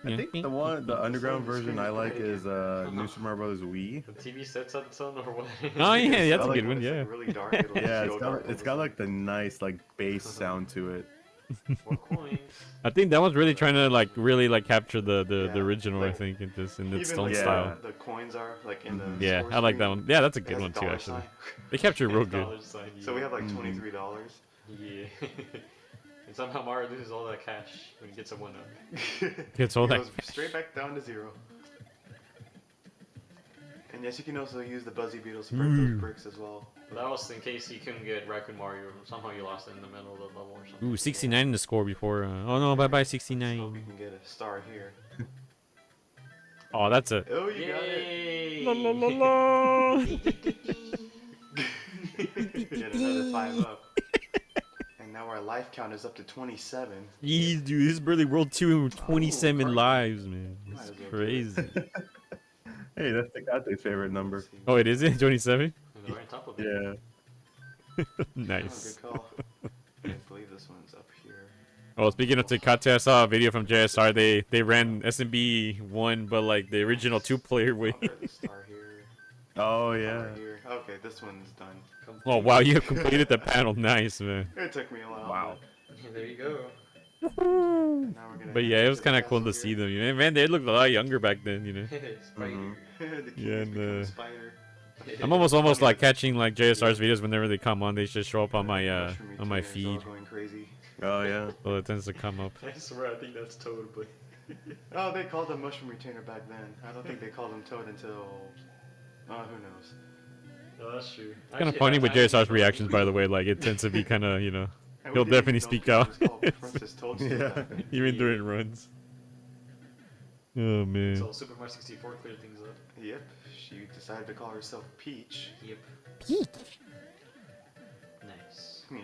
I think the underground version I like is New Super Mario Brothers Wii. The TV sets on its own or what? Oh yeah, that's I a like good when one. it's, Yeah. like, really dark, it'll Yeah, just go dark it's all got of a like the nice like bass sound to it. sudden. 4 coins. I think that one's really trying to like really like capture the Yeah, original. I like, think in this Even stone like Yeah. style. the coins are like in the Yeah, score I like that screen, one. Yeah, that's a it good has a one too. dollar Actually, sign. they capture it real good. Dollar sign, So we have like Mhm. $23. Yeah. And somehow Mario loses all that cash when he gets a 1-up. It's all It that. goes straight back down to 0. And yes, you can also use the Buzzy Beetle to break those bricks as well. But that was in case you couldn't get Raccoon Mario. Somehow you lost it in the middle of the level or something. Ooh, 69 in the score before. Oh no, bye bye Hope 69. you can get a star here. Oh, that's it. Oh, you got it! Yay! La la la la. Get another 5 up. And now our life count is up to 27. Jeez, dude, this is barely World 2 with 27 Cartman. lives, man. Might It's as well do it. crazy. Hey, that's the Kate's favorite number. Let's see. Oh, it is it? 27? And right on top of it. Yeah. Oh, Nice. good call. I believe this one's up here. Oh, speaking of Tecate, I saw a video from JSR. They ran SMB 1, but like the original 2-player way. Oh, there's a star here. Oh Star yeah. here. Okay, this one's done. Oh wow, you have completed the panel. Nice, man. It took me a while. Wow. There you go. But, now we're gonna But head yeah, it was to the kind of cool to castle see here. them. You know, man, they looked a lot younger back then. You know. Spider. Mhm. The king Yeah, has and, become a uh, spider. I'm almost like catching like JSR's videos whenever they come on. They just show up on my Mushroom on my retainers all feed. Going crazy. Oh yeah. So it tends to come up. I swear I think that's Toad, but Oh, they called them mushroom retainer back then. I don't think they called them toad until. Oh, who knows? no, that's true. It's kind of funny with JSR's reactions, by the way. Like it tends to be kind of, you know, And He'll we didn't definitely even know speak people out. was called Princess Toadstool Yeah. back then. even during runs. Oh man. So Super Mario 64 cleared things up. Yep, she decided to call herself Peach. Yep. Nice. Yeah.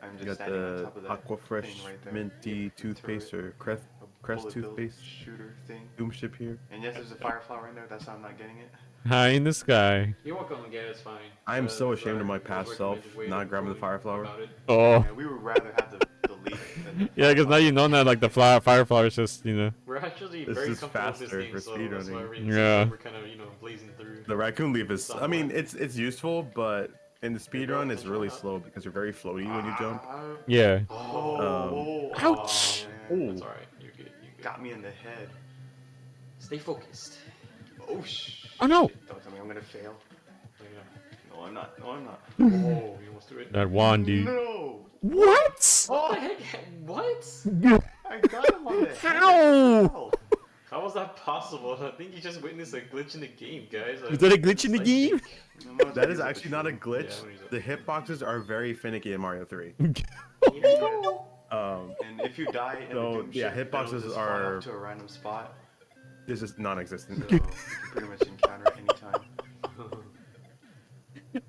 I'm You just got standing on the top of that Aqua Fresh thing right there. Minty Yep, toothpaste turret, or Crest a Crest bullet bill toothpaste. shooter thing. Doom ship here. And yes, there's a fireflower in there. That's how I'm not getting it. High in the sky. You're welcome again, it's fine. I'm so That's ashamed of my our past recommended self way not of grabbing the going fire flower. about it. Oh. Yeah, we would rather have the leaf. And Yeah, because now you know that like the fire flower is just We're actually This very is comfortable with this faster game, for so that's why speedrunning. Yeah. we're kind of blazing through. The raccoon leaf is. I mean, Somewhat. it's useful, but in the There you go, speedrun, it's really control slow because you're very floaty when you jump. Yeah. Oh, Ouch. man. That's alright. You're good. You're good. Got me in the head. Stay focused. Oh, shh. Oh, no. Don't tell me I'm gonna fail. Yeah. No, I'm not. No, I'm not. Oh, you almost threw it. That wand, dude. No. What? What the heck? What? I got him on the head. How? How was that possible? I think you just witnessed a glitch in the game, guys. Is that a glitch in the game? That is actually not a glitch. Yeah, I'm gonna use it. The hitboxes are very finicky in Mario 3. And if you die in So, the Doom yeah, ship, hitboxes it'll just fly are- up to a random spot. This is non-existent. So you can pretty much encounter it anytime.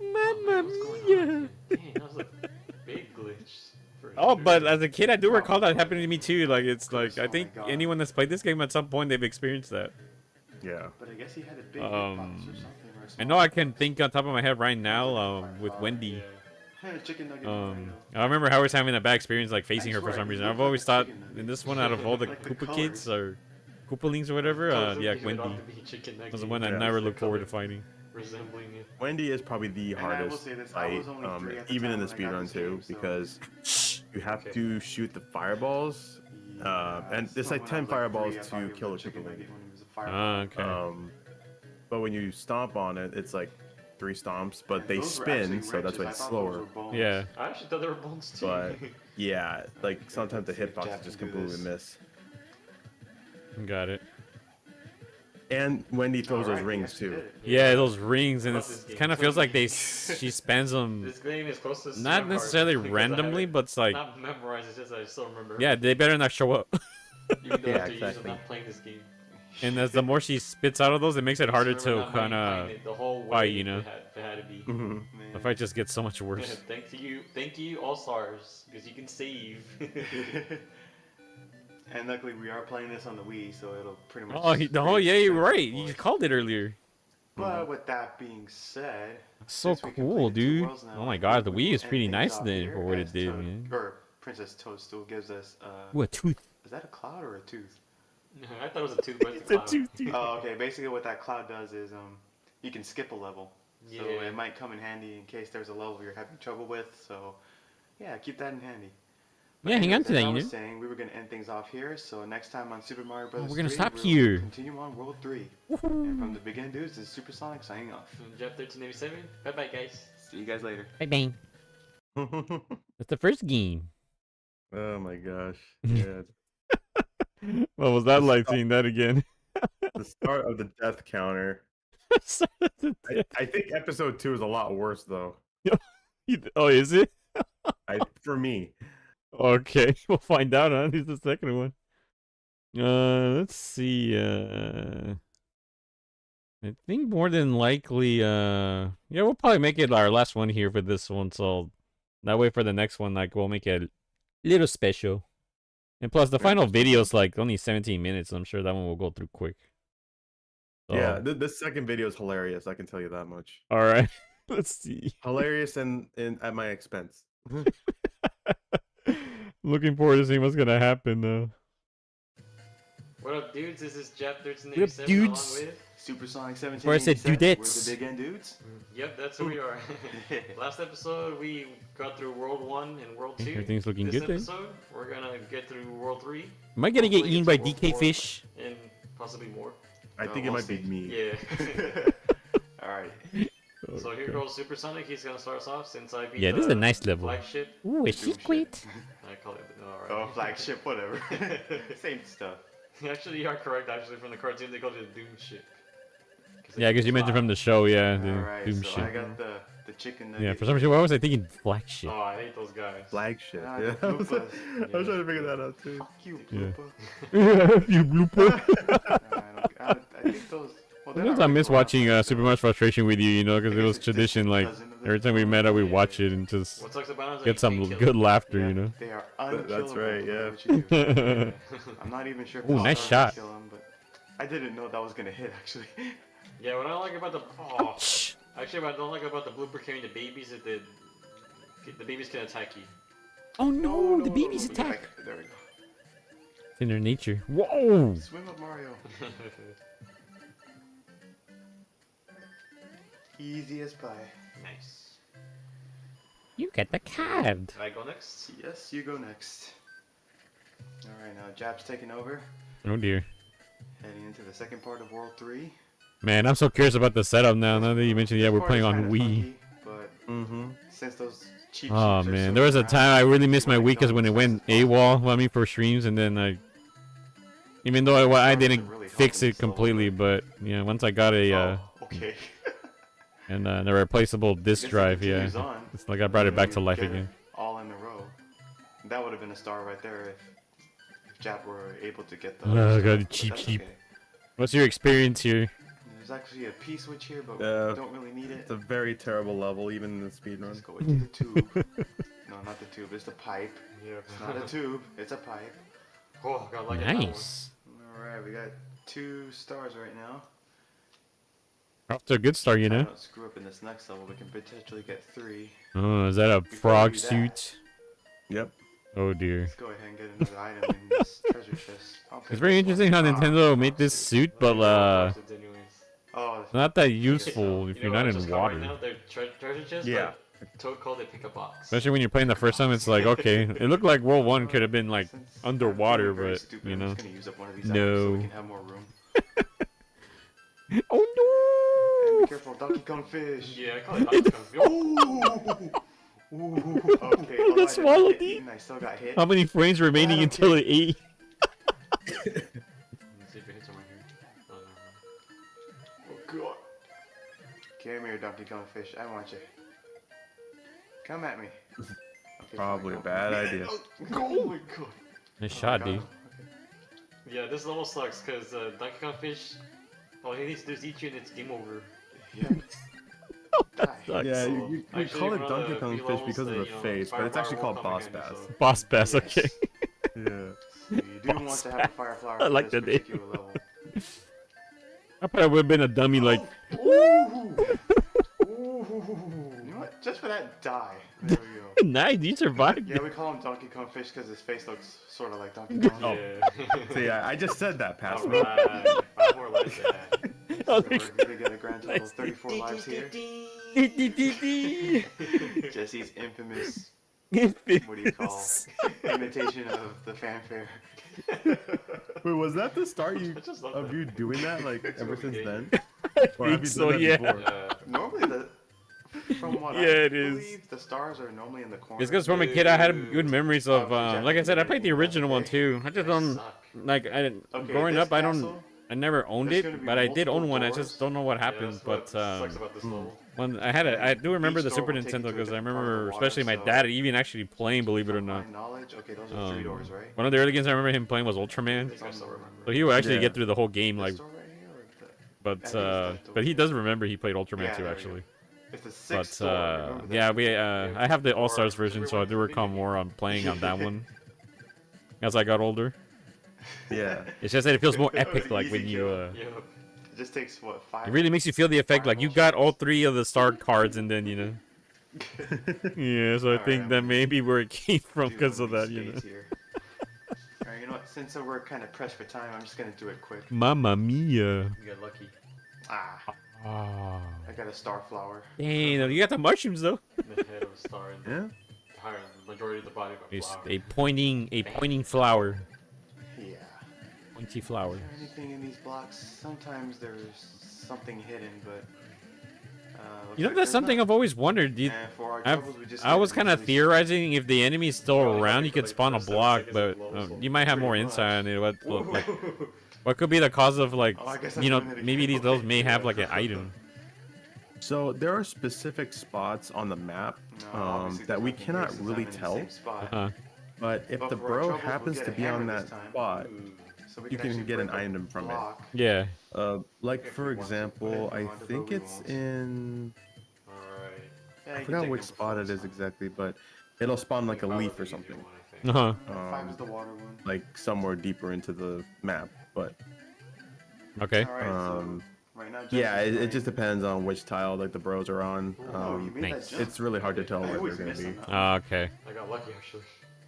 Mamma What's going on mia. here? Dang, that was a big glitch. for Oh, sure. but as a kid, I do recall that happening to me too. Like, it's like, I Oh think my God. anyone that's played this game at some point, they've experienced that. Yeah. But I guess he had a big Um, hitbox or something. Or I know I can think on top of my head right now with Wendy. Yeah. Hey, chicken nugget. burrito. I remember Howard's having a bad experience like facing I her for swear, some he reason. looked I've always like a thought chicken nugget. in this one, out of all the Like the Koopa kids colors. or Koopalings or whatever, yeah, Totally Wendy ought to be chicken was the nugget, one I Yeah. never the looked forward to color fighting. resembling it. Wendy is probably the And I will hardest say this, I fight, was only 3 at the even in time the when I got speedrun this too, game, so- because you have Okay. to shoot the fireballs, and it's like 10 fireballs to kill a Koopaling. Okay. But when you stomp on it, it's like 3 stomps, but they spin, so that's why it's slower. Yeah. I actually thought they were bones too. But yeah, like sometimes the let's see if hitboxes Jack just can do completely this. miss. Got it. And Wendy throws those Alright, rings yes, you too. did it. Yeah, those rings, and I love it this game. kind of feels like she spans them This game is close to not Sweetheart necessarily because I randomly, have it but it's like, not memorized. It's just I still remember. yeah, they better not show up. Even though Yeah, after years of exactly. not playing this game. And as the more she spits out of those, it makes it harder Just remember to not kind of playing it the whole way fight, you know? It had to be. Mhm. the fight just gets so much worse. Thank you, All Stars, because you can save. And luckily, we are playing this on the Wii, so it'll pretty much. Oh, oh yeah, you're right. You straightforward. called it earlier. But with that being said, So since we can play cool, the two dude. worlds now, Oh my I god, think the we Wii will is pretty end nice things off then here for what as it did, Toad- man. Or Princess Toadstool gives us. Ooh, a tooth. Is that a cloud or a tooth? I thought it was a tooth, but it's a cloud. Oh, okay. Basically, what that cloud does is you can skip a level, so Yeah. it might come in handy in case there's a level you're having trouble with. So, yeah, keep that in handy. Yeah, hang on anyways, to that, as I you was know. saying, we were gonna end things off here. So next time on Super Mario Bros. we're gonna 3, stop we'll here. Continue on World 3. And from the BigNDudes, this is SuperSonic signing off. Jeff 1387. Bye bye, guys. See you guys later. Bye bang. That's the first game. Oh my gosh. Yeah. What was that like seeing that again? The start of the death counter. I think episode 2 is a lot worse though. Oh, is it? For me. Okay, we'll find out. Huh? Here's the second one. Let's see. I think more than likely. Yeah, we'll probably make it our last one here for this one. So that way, for the next one, like we'll make it a little special. And plus, the final video is like only 17 minutes. So I'm sure that one will go through quick. So, Yeah, this second video is hilarious. I can tell you that much. All right. Let's see. Hilarious and at my expense. Looking forward to seeing what's gonna happen though. What up, dudes? This is Jeff What up, 1387 dudes? along with. SuperSonic 17. Where I said dudettes. We're the BigNDudes. Yep, that's who we are. Last episode, we got through World 1 and World 2. Everything's looking This good then. episode, we're gonna get through World 3 Am I gonna get Hopefully eaten by it's World DK 4. Fish? and possibly more. I think it we'll might be see. me. Yeah. Alright. So here goes SuperSonic. He's gonna start us off since I beat Yeah, this is a nice level. flagship. Ooh, a Doom shit. secret. I call it. Alright. Oh, flagship, whatever. Same stuff. Actually, you are correct. Actually, from the cartoon, they called it a Doom ship. Yeah, because you mentioned from the show, yeah, the Alright, Doom so shit. I got the chicken nugget. Yeah, for some reason, why was I thinking flagship? Oh, I hate those guys. Flagship. Ah, Yeah. the I was Bloopas. trying to figure that out too. Fuck you, Yeah. Bloopa. You blooper. I think those. Well, they're Sometimes not I miss really watching cool. Super Mario Frustration with you, you know, because I it guess was it's just tradition. Like cousin of every it. time we met up, we Yeah. watch it and just What sucks about it is that get you some can't kill good them. laughter, Yeah, you know. They are That's unkillable. right, no yeah. matter what you do. Yeah, I'm not even sure if Ooh, I'll nice ever shot. kill him, but I didn't know that was gonna hit actually. Yeah, what I like about the actually what I don't like about the blooper carrying the babies is that the babies can attack you. Oh no, the babies Get back. attack. There we go. It's in their nature. Whoa! Swim up, Mario. Easy as pie. Nice. You get the card. Can I go next? Yes, you go next. Alright, now Jap's taking over. Oh dear. Heading into the second part of World 3. Man, I'm so curious about the setup now. Now that you mentioned, yeah, This we're part playing is on kinda Wii. funky, but Mm-hmm. since those cheap Oh sheets are man, so there was a around, time I really missed my you Wii might because know when it it's went fast. AWOL on me for streams, and then even though I didn't Really fix helping it this level, completely, but yeah, once I got a Oh, okay. and the replaceable disk Guess it drive, yeah, continues on. it's like I brought it back to We life get it again. all in a row. That would have been a star right there if Jap were able to get the. Oh, other God, stuff, but cheap, that's cheap. okay. What's your experience here? There's actually a P switch here, but Yeah. we don't really need it. It's a very terrible level, even in the speedrun. Let's go into the tube. No, not the tube. It's the pipe. Yeah. It's not a tube. It's a pipe. Oh, got lucky on that one. Nice. All right, we got 2 stars right now. Off to a good start, you If I know. don't screw up in this next level, we can potentially get 3. Oh, is that a Before frog we do that- suit? Yep. Oh dear. Let's go ahead and get another item in this treasure chest. I'll pick It's very this interesting one. how Ah, Nintendo frog made this suit. suit, but Anyways. Oh, not that useful if You you're know not what I in just got water. Right now, they're treasure chests. Yeah. But Toad called it pick a box. Especially when you're playing the first time, it's like, okay, it looked like World 1 could have been like since underwater, I'm feeling very but stupid, you I'm know. just gonna use up one of these items so we No. can have more room. Oh And be no! careful, Donkey Kong fish. Yeah, I call it Donkey Kong. Ooh. Ooh. Okay. I got swallowed, dude. I still got hit. How many frames remaining don't until care. it ate? Let's see if it hits somewhere here. Oh, no, no. Oh god. Come here, Donkey Kong fish. I want you. Come at me. Okay, Probably a fine, bad go. idea. Oh my god. Nice Oh my shot, god. dude. Okay. Yeah, this level sucks because Donkey Kong Fish, all he needs to do is eat you and it's game over. Yeah. That Die. sucks. Yeah, So, you actually, call one it of Donkey the Kong B fish levels because of that, the you know, face, but it's Fire actually Power called will come Boss again, Bass. so- Boss Bass, Yes. okay. Yeah. So you do want Boss to have a fire flower I for like this the name. particular level. I probably would have been a dummy like, Ooh. Ooh. You know what? Just for that, die. There we go. nice, you survived. Yeah, we call him Donkey Kong Fish because his face looks sort of like Donkey Kong. Yeah. See, I just said that, pass me. Alright, 5 more lives that. Oh, So we're gonna get a grand total of 34 lives here. Jesse's infamous, what do you call, imitation of the fanfare. Wait, was that the start I just love of that. you doing that, like, It's ever what we since gave then? I Or have think you so, done that yeah. before? Yeah. Normally, from what Yeah, I it is. believe, the stars are normally in the corner. It's because from a kid I had Dude. good memories of, Oh, like I said, I played the original one too. I just They don't, suck. like, I didn't, Okay, growing this up, I castle, never owned there's gonna it, be but I did own multiple one. I doors. just don't know what Yeah, happened. that's what But sucks about this level. when I do remember Each the door Super will take you Nintendo to a because I different part of the remember, water, especially my so- dad even actually playing, believe it or From not. my knowledge, okay, those are 3 doors, right? One of the early games I remember him playing was I Ultraman, think I still remember. so he would actually Yeah. get through the whole game, This like, door right here, or the... but think it's that door. but he does remember he played Ultraman Yeah, too, there we actually. go. It's the But 6th door. Remember that. yeah, I have the All Stars Or- version, so I do recall more on playing on that one as I got older. Yeah. It's just that it feels more That was epic, like when easy you. kill. Yeah. It just takes, what, 5? It really makes you feel the effect, like you Fireball got all shots. 3 of the star cards, and then yeah. So I Alright, think I'm that gonna may be where it came from Do because one of of that, these you know. spades here. Alright, you know what? Since we're kind of pressed for time, I'm just gonna do it quick. Mamma mia! You got lucky. Ah, Oh. I got a star flower. Dang, you got the mushrooms though. The head of a star and Yeah? the higher the majority of the body of a It's flower. a pointing flower, Yeah. pointy flower. Is there anything in these blocks? Sometimes there's something hidden, but. Looks You know, like that's there's something not. I've always wondered. And for our I've- troubles, we just I get was it kind of easily. theorizing if the enemy's still Well, around, you for could like spawn a first 7 block, seconds but of the level, so you might have pretty more much. insight on it. Ooh. What could be the cause of like, Oh, I guess you know, that's when it maybe came. these levels Okay, may have yeah. like an item. So there are specific spots on the map No, obviously that there's we nothing cannot here since really I'm in the tell. same spot. Uh-huh. But if But the for our bro troubles, we'll happens get to a be on hammer that this time. spot, Ooh. So we you can actually get an break a item from it. block. Yeah. like If for we want to, but example, if we I want to, think but we it's won't. in. Alright. Yeah, I you can forgot take which number spot 4, it is so- exactly, but it'll spawn like a Five leaf was or the easier something, one, I think. Uh huh. 5 is the water one. like somewhere deeper into the map. But Okay. Alright, um, so right now, yeah, Jesse's it just playing. depends on which tile like the bros are on. Oh, you made nice. that jump. It's really hard to tell I where always they're gonna miss be. on that one. Okay. I got lucky actually.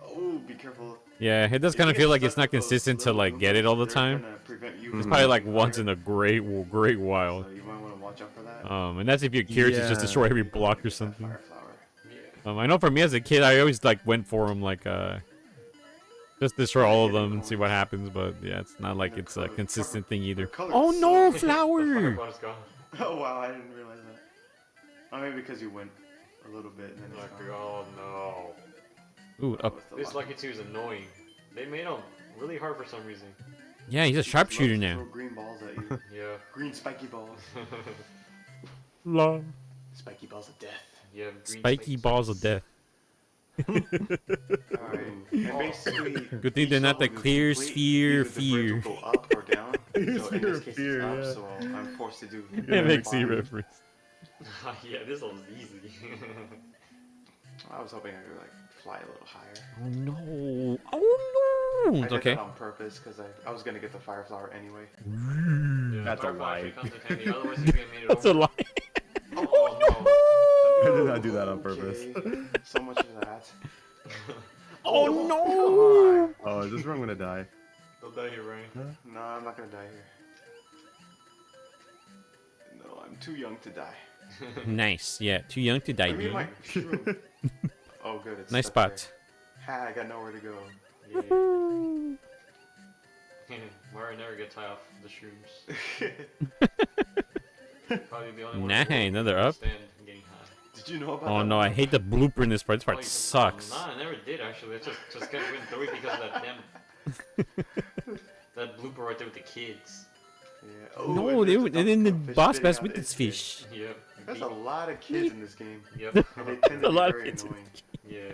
Oh, be careful. Yeah, it does If kind you of get feel like stuck it's not with those consistent to little like get it all the Goombas, they're time. gonna prevent you It's from probably like getting once fire. in a great while. So you might want to watch out for that. And that's if you're curious to just Yeah. destroy every You don't block wanna or get that something. fire flower. Yeah. I know for me as a kid, I always like went for them like just destroy all of Hitting them and see what coins. happens. But yeah, it's not like And it's a the consistent thing the either. color Oh is no, so- The flower! firebar's gone. Oh wow, I didn't realize that. Oh, maybe because you went a little bit and then it's Like, gone. oh Ooh, Oh, up. it's the no. This lucky. Lucky 2 is annoying. They made him really hard for some reason. Yeah, he's a Loves sharpshooter to now. Throw green balls at you. Yeah. Green spiky balls. La. Spiky balls of death. Yeah. Spiky balls of death. Alright. And basically, Good thing each they're not level the is clear complete, sphere either the bridge will fear. go up or down. So in Sphere this of case fear, it's up, yeah. so I'm forced to do MXC fire. reference. Yeah, this one's easy. I was hoping I could like fly a little higher. Oh no! Oh no! I It's did okay. that on purpose because I was gonna get the fire flower anyway. Yeah, That's a Firefly lie. actually comes in handy, otherwise you could've made it That's a over. lie. Oh I did not do that on purpose. Okay, so much for that. Oh Come no! on. Oh, is this where I'm gonna die? Don't die here, Ryan. No, I'm not gonna die here. No, I'm too young to die. Nice. Yeah, too young to die, I mean, dude. my shroom. Oh, good. It's Nice stuck spot. there. Ha! I got nowhere to go. Yeah. Mario never gets high off the shrooms. Probably the only one. Nah, in the world who another can up. stand getting high. Did you know about Oh that? no, I hate the blooper in this part. This Oh, part you can- sucks. Nah, I never did actually. It's just kept going through it because of that damn that blooper right there with the kids. Yeah. Oh, No, and they there's were a and then the fish boss spitting bass out with its this fish. Yep. There's a lot of kids in this game. Yep. And they tend A to be lot of very kids in annoying. Yeah.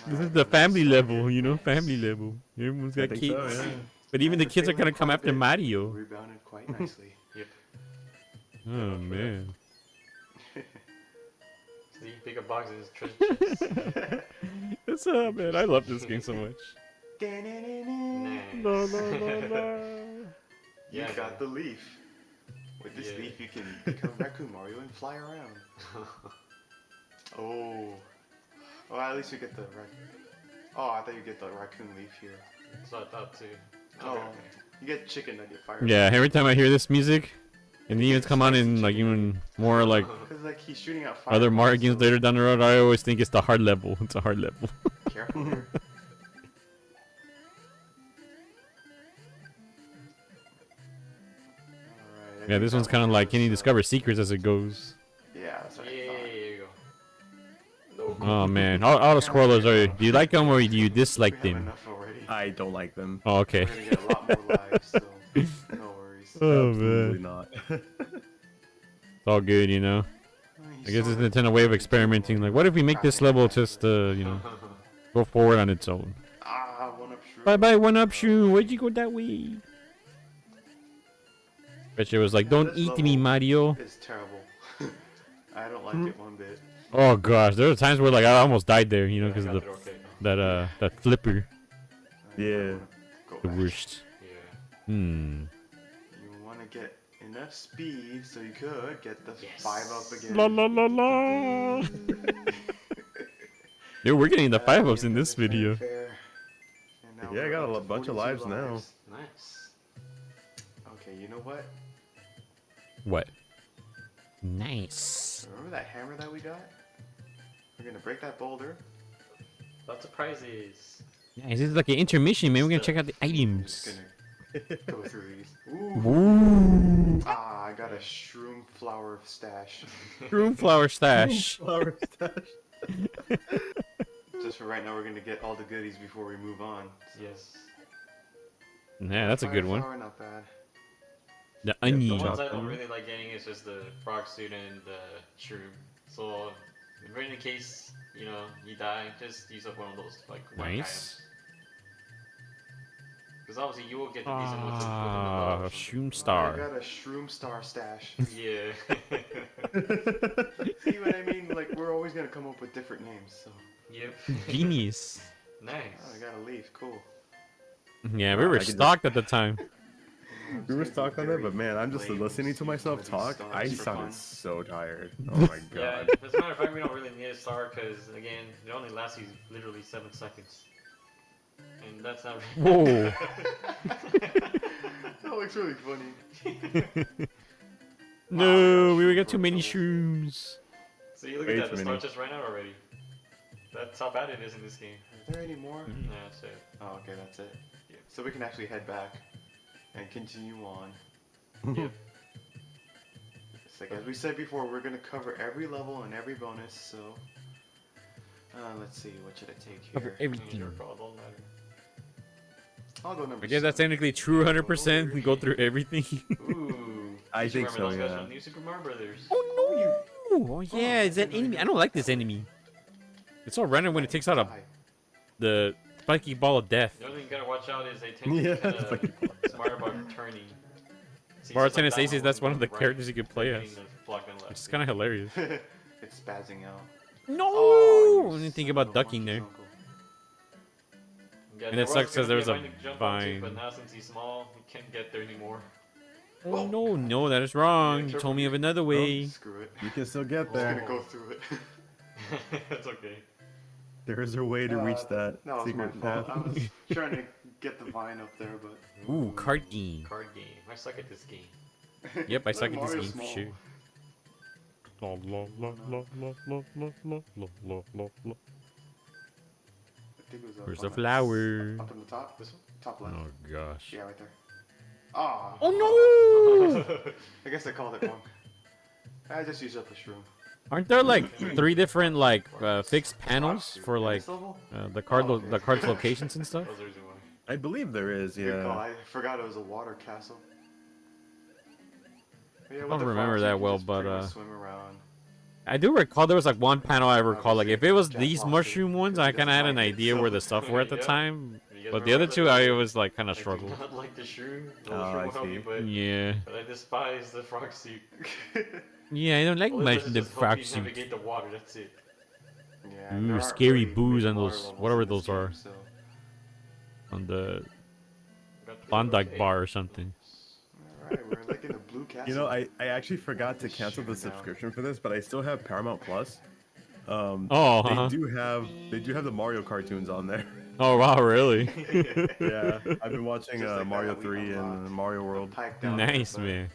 This is Alright, the well, family let's start level, here. you know, family level. Everyone's I got think kids. so, yeah. But even the After kids are failing gonna come quite a after bit, Mario. Rebounded quite nicely. Oh man. See, pick up boxes, treasure chests. That's man, I love this game so much. Nice. No, no, no, no. You Yeah, got the leaf. With this Yeah. leaf, you can become Raccoon Mario and fly around. Oh. Well, at least you get the Oh, I thought you get the raccoon leaf here. That's what I thought too. Oh, Okay. you get chicken nugget fire. Yeah, every time I hear this music, and even come on in like even more like Because like he's shooting out fire. other Mario games later down the road, I always think it's the hard level. It's a hard level. Careful here. Alright, I Yeah, think this that one's kind of one like, can you was, discover secrets as it goes? Yeah, that's what Yeah, I thought. there you go. Oh man, all the scrollers are. Do you like them or do you We dislike have them? enough already. I don't like them. Oh, okay. We're gonna get a lot more lives still. No worries. Oh Absolutely man, not. it's all good, you know. I guess it's Nintendo way of experimenting. Like, what if we make this level just, you know, go forward on its own? Ah, one up shroom. Bye bye, one up shoe. Why'd you go that way? Bet you was like, don't This eat me, level Mario. It's terrible. I don't like it one bit. Oh gosh, there were times where like I almost died there, you know, Yeah, I because of got the it okay. that flipper, I Yeah. wanna go the back. worst. Yeah. Hmm. You want to get enough speed so you could get the Yes. 5 up again. La la la la. Dude, we're getting the 5-ups in this video. Yeah, I got a bunch of lives now. Nice. Okay, you know what? What? Nice. Remember that hammer that we got? We're gonna break that boulder. Lots of prizes. Yeah, this is like an intermission, man. We're gonna check out the I'm just items. gonna go through these. Ooh. Ooh. Ah, I got a shroom flower stash. Room flower stash. Flower stash. Just for right now, we're gonna get all the goodies before we move on. So, Yes. Yeah, that's a fire good one. flower, not bad. The The onion. ones I don't really like getting is just the frog suit and the shroom. So, if in the case, you know, you die, just use up one of those, like, Nice. Because obviously you will get the decent ones Ah, with Shroom I Star. got a shroom star stash. Yeah. See what I mean? Like, we're always gonna come up with different names, so. Yep. Genius. Oh, Nice. I got a leaf, cool. Yeah, we were I could just- stocked at the time. We were stuck on that, but man, I'm just listening to myself talk. I sounded so tired. Oh my Yeah, god. as a matter of fact, we don't really need a star because, again, it only lasts you literally 7 seconds. And that's not. Whoa. That looks really funny. No, we got too many shrooms. So you look Way at that, too the star many. just ran out already. That's how bad it is in this game. Is there any more? Yeah, that's it. Oh, okay, that's it. Yeah. So we can actually head back and continue on. Yep. It's like as we said before, we're gonna cover every level and every bonus. So let's see, what should I take here? Cover everything. Your call, don't matter. I'll go number. I guess that's technically true 100%. We go through everything. Ooh. I Did you think remember so, those guys yeah. from New Super Mario Brothers? Oh no! Oh yeah, is that enemy? I don't like this enemy. It's so random when it takes out the spiky ball of death. The only thing you gotta watch out is they tend to Yeah, be kind it's of smart about turning. See, Bar just like Tennis that Aces, that's one of the right, characters you could play hitting as. the block and left. Which is kind of hilarious. It's spazzing out. No! Oh, I you didn't think son about of a ducking monkey's there. uncle. Yeah, And there it sucks was 'cause gonna be there's a vine to jump onto, vine. but now since he's small, he can't get there anymore. Oh no, no, that is wrong. You careful, told me of dude. another way. Screw it. You can still get I'm just there. gonna go through it. That's okay. There is a way to reach that That was my secret fault. path. I was trying to get the vine up there, but Ooh, card game. Card game. I suck at this game. Yep, I Look, suck at this Mario's game for small. sure. La, la, la, la, la, la, la, la, la, la, la. I think it was up Where's on the that flower? Up in the top? This one? Top left. Oh gosh. Yeah, right there. Ah. Oh no! I guess I called it wrong. I just used up a shroom. Aren't there like 3 different like fixed panels for In like this level? the card Oh, okay. the card's locations and stuff? That was the reason why. I believe there is, Good call. yeah. I forgot it was a water castle. Yeah, I don't remember that well, but swim around. I do recall there was like one panel I recall. Like if it was Jack these lost it mushroom ones, because I he kind of had doesn't an like it, idea so- where the stuff were at the Yeah. time. You guys But the other remember two, that? I was like kind of I do struggled. not like the shroom. The Oh, shroom I will help see. you, but, Yeah. but I despise the frog suit. Yeah, I don't like All it much does is the just help frog you suit. navigate the water. That's it. Yeah, Ooh, there aren't scary really boos big on water those- levels whatever in this those game, are. so- On the Got the Klondike eight. bar or something. Alright, we're like in a blue castle. You know, I actually forgot to cancel the subscription for this, but I still have Paramount Plus. Oh, They huh. do have the Mario cartoons on there. Oh wow, really? Yeah, I've been watching Just like Mario that, we 3 and unlocked Mario World. Pipe down Nice, there, man.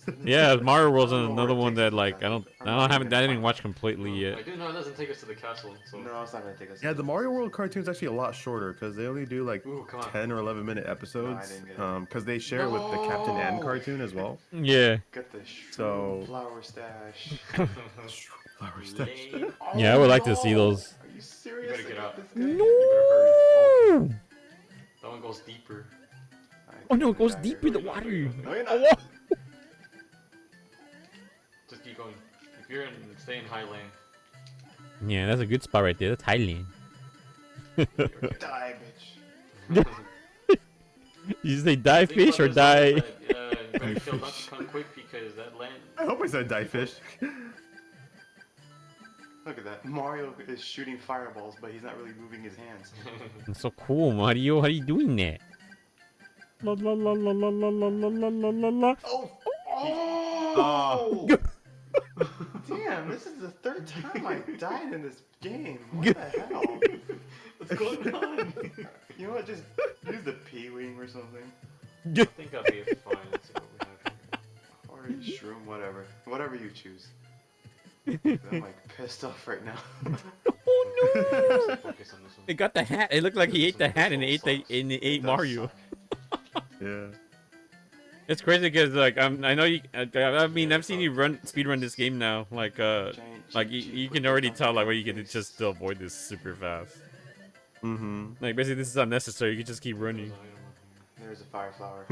but- Yeah, Mario World's I don't know another where it one takes that us like exactly. I didn't watch completely I yet. do know it doesn't take us to the castle. So. No, it's not gonna take us. Yeah, the Mario World cartoon's actually a lot shorter because they only do like Ooh, come on. 10 or 11-minute episodes. didn't get it. Because they share with the Captain N No! cartoon as well. Yeah. Get the shroom So- flower stash. Flower stash. Lame. Yeah, I would like to see those. Are you serious? better get I got out. this guy? You better hurry. No! Okay. That one goes deeper. Oh no, it goes Die deeper here. the water. No, you're Oh, not. Just keep going. If you're in, stay in Highland. yeah, that's a good spot right there. That's Thailand. Die, bitch. You say die Think fish about or this die? also that, you better kill Donkey Kong quick because that land. I hope I said die fish. Look at that. Mario is shooting fireballs, but he's not really moving his hands. That's so cool, Mario. How are you doing that? La la la la la la la la la la la. Oh! Oh! Damn, this is the third time I died in this game. What the hell? What's going on? You know what? Just use the P-wing or something. I think I'll be fine. Let's see what we have here. Or shroom, whatever. Whatever you choose. I'm like pissed off right now. Oh no! Focus on this one. It got the hat. It looked like he ate the hat and it ate Does Mario. suck. Yeah. It's crazy because like I know you. I mean I've seen you speedrun this game now. Like Giant you cheap can with already the tell like what you face. can do just to avoid this super fast. Mm-hmm. Like basically this is unnecessary. You can just keep running. There's a fire flower.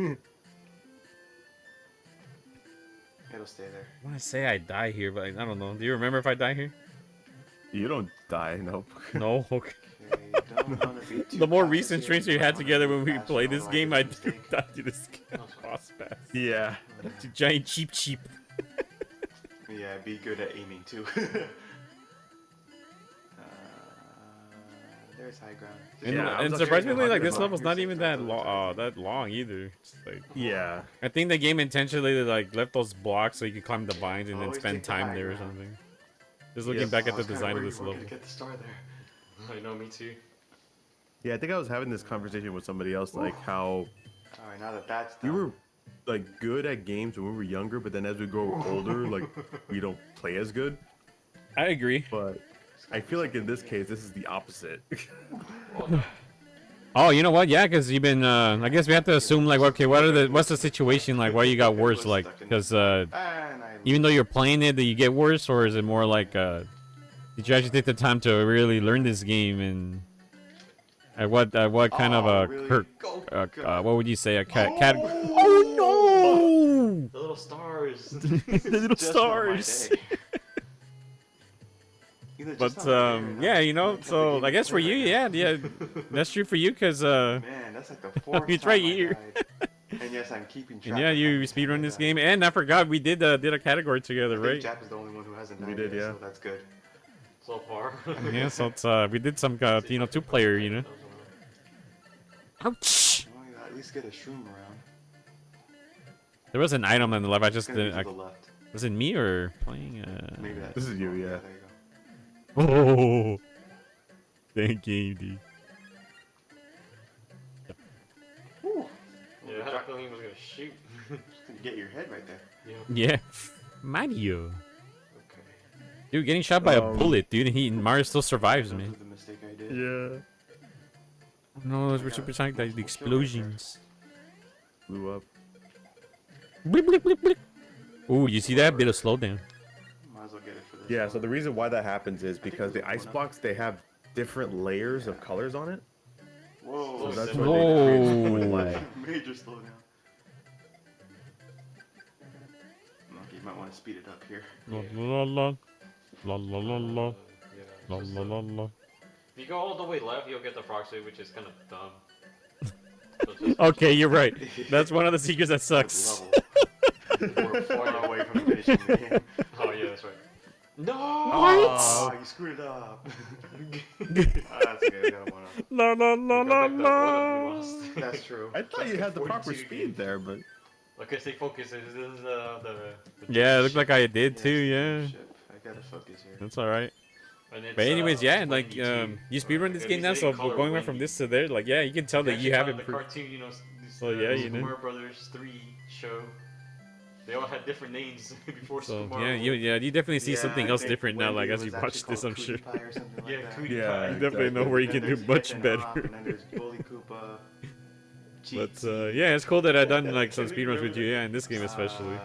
It'll stay there. I want to say I die here, but I don't know. Do you remember if I die here? You don't die, nope. No. Okay. Okay, don't wanna be too The more cautious recent here. streams we had Don't together wanna when be we fast, played you this know, game, like I a do mistake. die to this boss pass. Yeah. To giant cheap. Yeah, be good at aiming too. There's high ground. And, Yeah, I was and actually surprisingly, like talking this about- level's not even that long either. It's like Yeah. I think the game intentionally like left those blocks so you can climb the vines and then Always spend take the time high there or ground. something. Just looking Yes. back at I the was kinda design of worried this we weren't level. gonna get the star there. I know, me too. Yeah, I think I was having this conversation with somebody else, like how All right, now that that's we done. were like good at games when we were younger, but then as we grow older, like we don't play as good. I agree. But I feel like in this case, this is the opposite. Oh, you know what? Yeah, because you've been. I guess we have to assume like, okay, what's the situation like? Why you got worse? Like, because And I even though you're playing it, do you get worse, or is it more like, did you actually take the time to really learn this game and at what kind of Oh, a really? Go, go. what would you say a cat? Oh The little stars. no! The little Just not my stars. day. Either just But not my day or not. yeah, you know, Not the so game I guess play for you, right now. yeah, that's true for you, cause Man, that's like the fourth It's time right I here. died. And yes, I'm keeping track. and yeah, of how you many times speedrun I this died. game, and I forgot we did a category I together, think right? Jap is the only one who hasn't We died did, yet, yeah. so that's good. So far. Yeah, so it's we did some you know 2-player, you know. Ouch! Well, you at least get a shroom around. There was an item on the left. I It's just gonna be didn't. to the left. Was it me or playing? Maybe that's This is you, yeah. There you go. Oh, thank you, dude. Yeah, I had a feeling he was gonna shoot. Just gonna get your head right there. Yeah. Yeah, Mario. Okay. Dude, getting shot by a Um, bullet, dude. Mario still survives, That was man. the mistake I did. Yeah. No, those were SuperSonic. The explosions. Blew up. Blip, blip, blip, blip. Ooh, you see that? Bit of slowdown. Might as well get it for this. Yeah, one. so the reason why that happens is because the ice blocks, they have different layers of colors on it. Whoa. So that's Whoa. where they create some lag. Major slowdown. Okay, you might want to speed it up here. La la la la la la la Yeah, la just, la la la. If you go all the way left, you'll get the frog suit, which is kind of dumb. So just- Okay, you're right. That's one of the secrets that sucks. We're far away from finishing the game. Oh yeah, that's right. No. Oh, you screwed it up. That's okay, we got one up. La la la la la. That's true. I thought you had the proper 42 speed there, but Okay, stay focused. This is the Yeah, it looked like I did Yes, too. Yeah, ship. I gotta focus here. that's all right. And it's, But anyways, yeah, like windy, too. you speedrun this At game least now, they so color going right from windy. this to there, like yeah, you can tell that Actually you have found the improved. cartoon, you know, this, So, yeah, you Super know. Mario Brothers 3 show. They all had different names before So Super yeah, Mario. you definitely see Yeah, something I else think different now, like Wendy as you was watch actually this, I'm called sure. Cootie Pie or something like Yeah, that. Cootie Yeah, Pie. You definitely know where you Then can do there's much Chicken better. Hop, and then there's Bully Koopa. Cheatsy, Yeah, it's cool that I've done like some speedruns with you, yeah, in this game especially.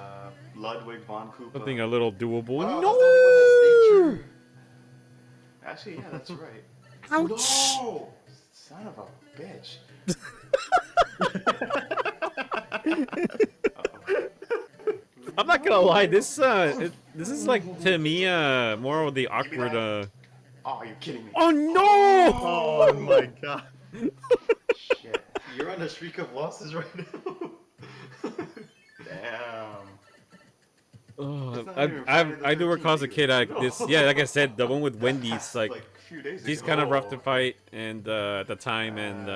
Ludwig von Koopa. Something a little doable. Wow, No! that's the only one that stayed true. Actually, yeah, that's right. Ouch! No! Son of a bitch. I'm not gonna lie, this this is like to me more of the awkward Oh, you're kidding me. Oh no! oh my god. Shit. You're on a streak of losses right now. Damn. Oh, It's not even Friday the I do recall as a 13th kid, either. this yeah, like I said, the one with That Wendy's, passed, like a few days she's ago. kind of rough to fight, and at the time, and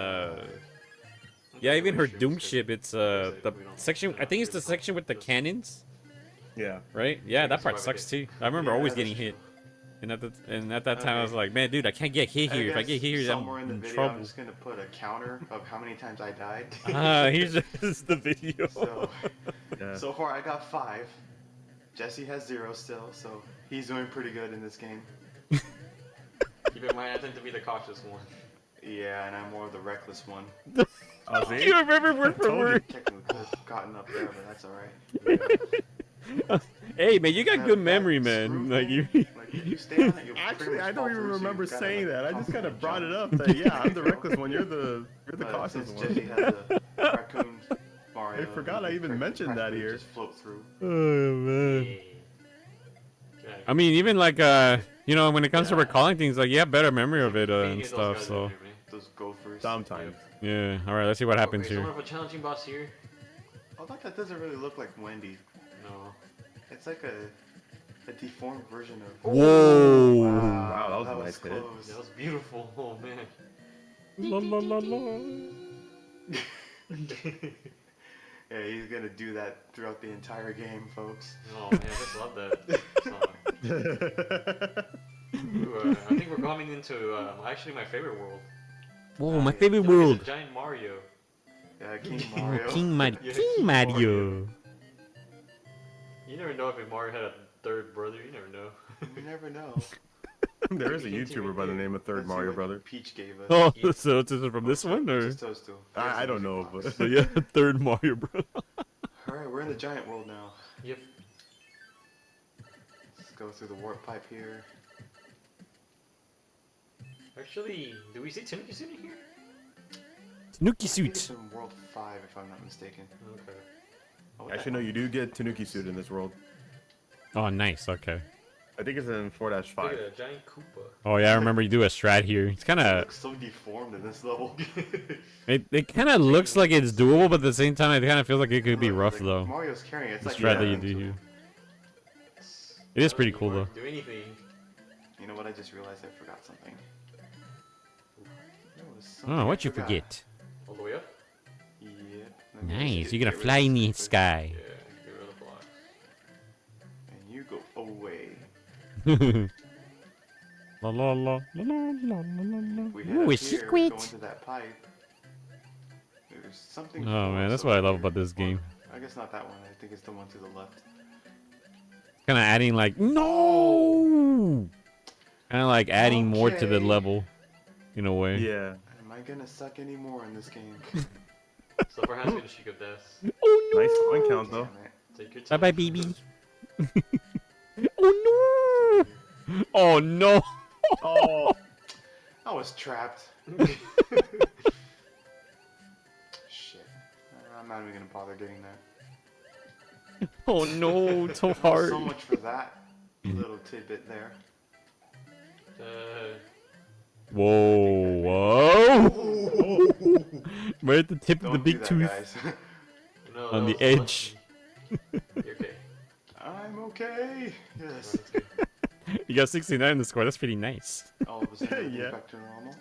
yeah, even her Doom ship, it's the section. I think it's the section with the cannons, Yeah. right? Yeah, that part survive sucks too. I remember Yeah, always that's getting hit, true. and at that time I was Okay. like, man, dude, I can't get hit here. If I guess get hit here, I'm somewhere in the in video, trouble. I'm just gonna put a counter of how many times I died. Here's just the video. so, Yeah. so far I got 5. Jesse has 0 still, so he's doing pretty good in this game. Keep in mind, I tend to be the cautious one. Yeah, and I'm more of the reckless one. Oh, see? You remember word for Told you. word. Technically could have gotten up there, but that's alright. Hey man, you got That- good that memoy, screw man. Like thing, you. like, if you stay on it, you'll pretty Actually, much I fall don't even through, so remember you've gotta, saying like, that. I just kind of constantly brought it jump. up that yeah, I'm the reckless one. You're the But cautious since one. Jesse has the raccoon Mario, I forgot I he even can mentioned that practically here. Just float through. Oh man. Yeah. I mean, even like you know, when it comes to recalling things, like you have better memory of it Beating and those stuff. guys So every day. Those gophers. Sometimes. yeah. All right, let's see what happens Okay, so here. we have a challenging boss here. Although that doesn't really look like Wendy. No. It's like a A deformed version of. Whoa! Wow, that was a nice hit. close. That was beautiful. Oh man. La la la la. Yeah, he's gonna do that throughout the entire game, folks. Oh man, I just love that song. Ooh, I think we're coming into actually my favorite world. Whoa, my yeah. favorite Look, it's a world. giant Mario. King Oh, Mario. King Mario. Yeah, King Mario. You never know if Mario had a third brother. You never know. You never know. There is a Hint YouTuber right by the there. name of Third Let's see Mario what Brother. Peach gave us. Oh, Yeah. so this is from this one, or? Just those two. I don't know, but So yeah, third Mario Bros. Alright, we're in the giant world now. Yep. Let's go through the warp pipe here. Actually, do we see Tanuki Suit in here? Snooky I think it's suit. in World 5, if I'm not mistaken. Okay. Oh, what actually the no, you do get Tanuki suit in this world. Oh, nice. Okay. I think it's in Look 4-5. at that giant Koopa. Oh yeah, I remember you do a strat here. It's kind It of looks so deformed in this level. it kind of looks like it's doable, but at the same time, it kind of feels like it could be Look, rough like, though. Mario's carrying it. It's The like strat that you nothing do to here. it. It is pretty Doesn't cool though. work, Do anything. You know what? I just realized I forgot something. There was something Oh, I what you forgot. forget? All the way up? Yep. Let me Nice. just You're gonna get rid fly of in the this quick. sky. Yeah, get rid of the blocks. And you go away. La la la la la la la We la. head Ooh, up a here, go secret. into that pipe. There's something. Oh man, that's so what I love here. about this Well, game. I guess not that one. I think it's the one to the left. Kind of adding like no. Kind of like adding more to the Okay. level, in a way. Yeah. Am I gonna suck anymore in this game? So perhaps gonna shoot of death. Oh no. Nice coin count though. Damn it. Take your Bye time. bye, baby. Oh no. Oh no. Oh. I was trapped. Shit. I'm not even gonna bother getting that. Oh no. It's so Well, hard. so much for that little tidbit there. Whoa. Whoa. Right at the tip of the Don't do big that, tooth. guys. No, On that the was edge. lucky. You're okay. I'm okay. Yes. That's good. You got 69 in the score. That's pretty nice. All of a sudden, everything's Yeah. back to normal.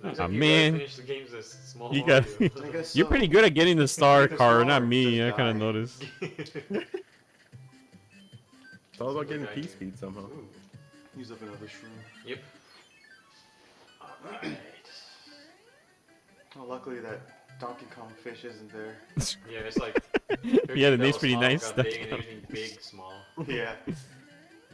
Looks Aw, like you man. guys finished the games as small You got- Mario. I guess You're so. pretty good at getting the star the card, star not me. I just kind of die. noticed. It's all about getting P speed somehow. Ooh, use up another shroom. Yep. Alright. Oh, luckily that Donkey Kong fish isn't there. Yeah, it's like. Yeah, the that name's was pretty small, nice. got big, and everything big, small. Yeah.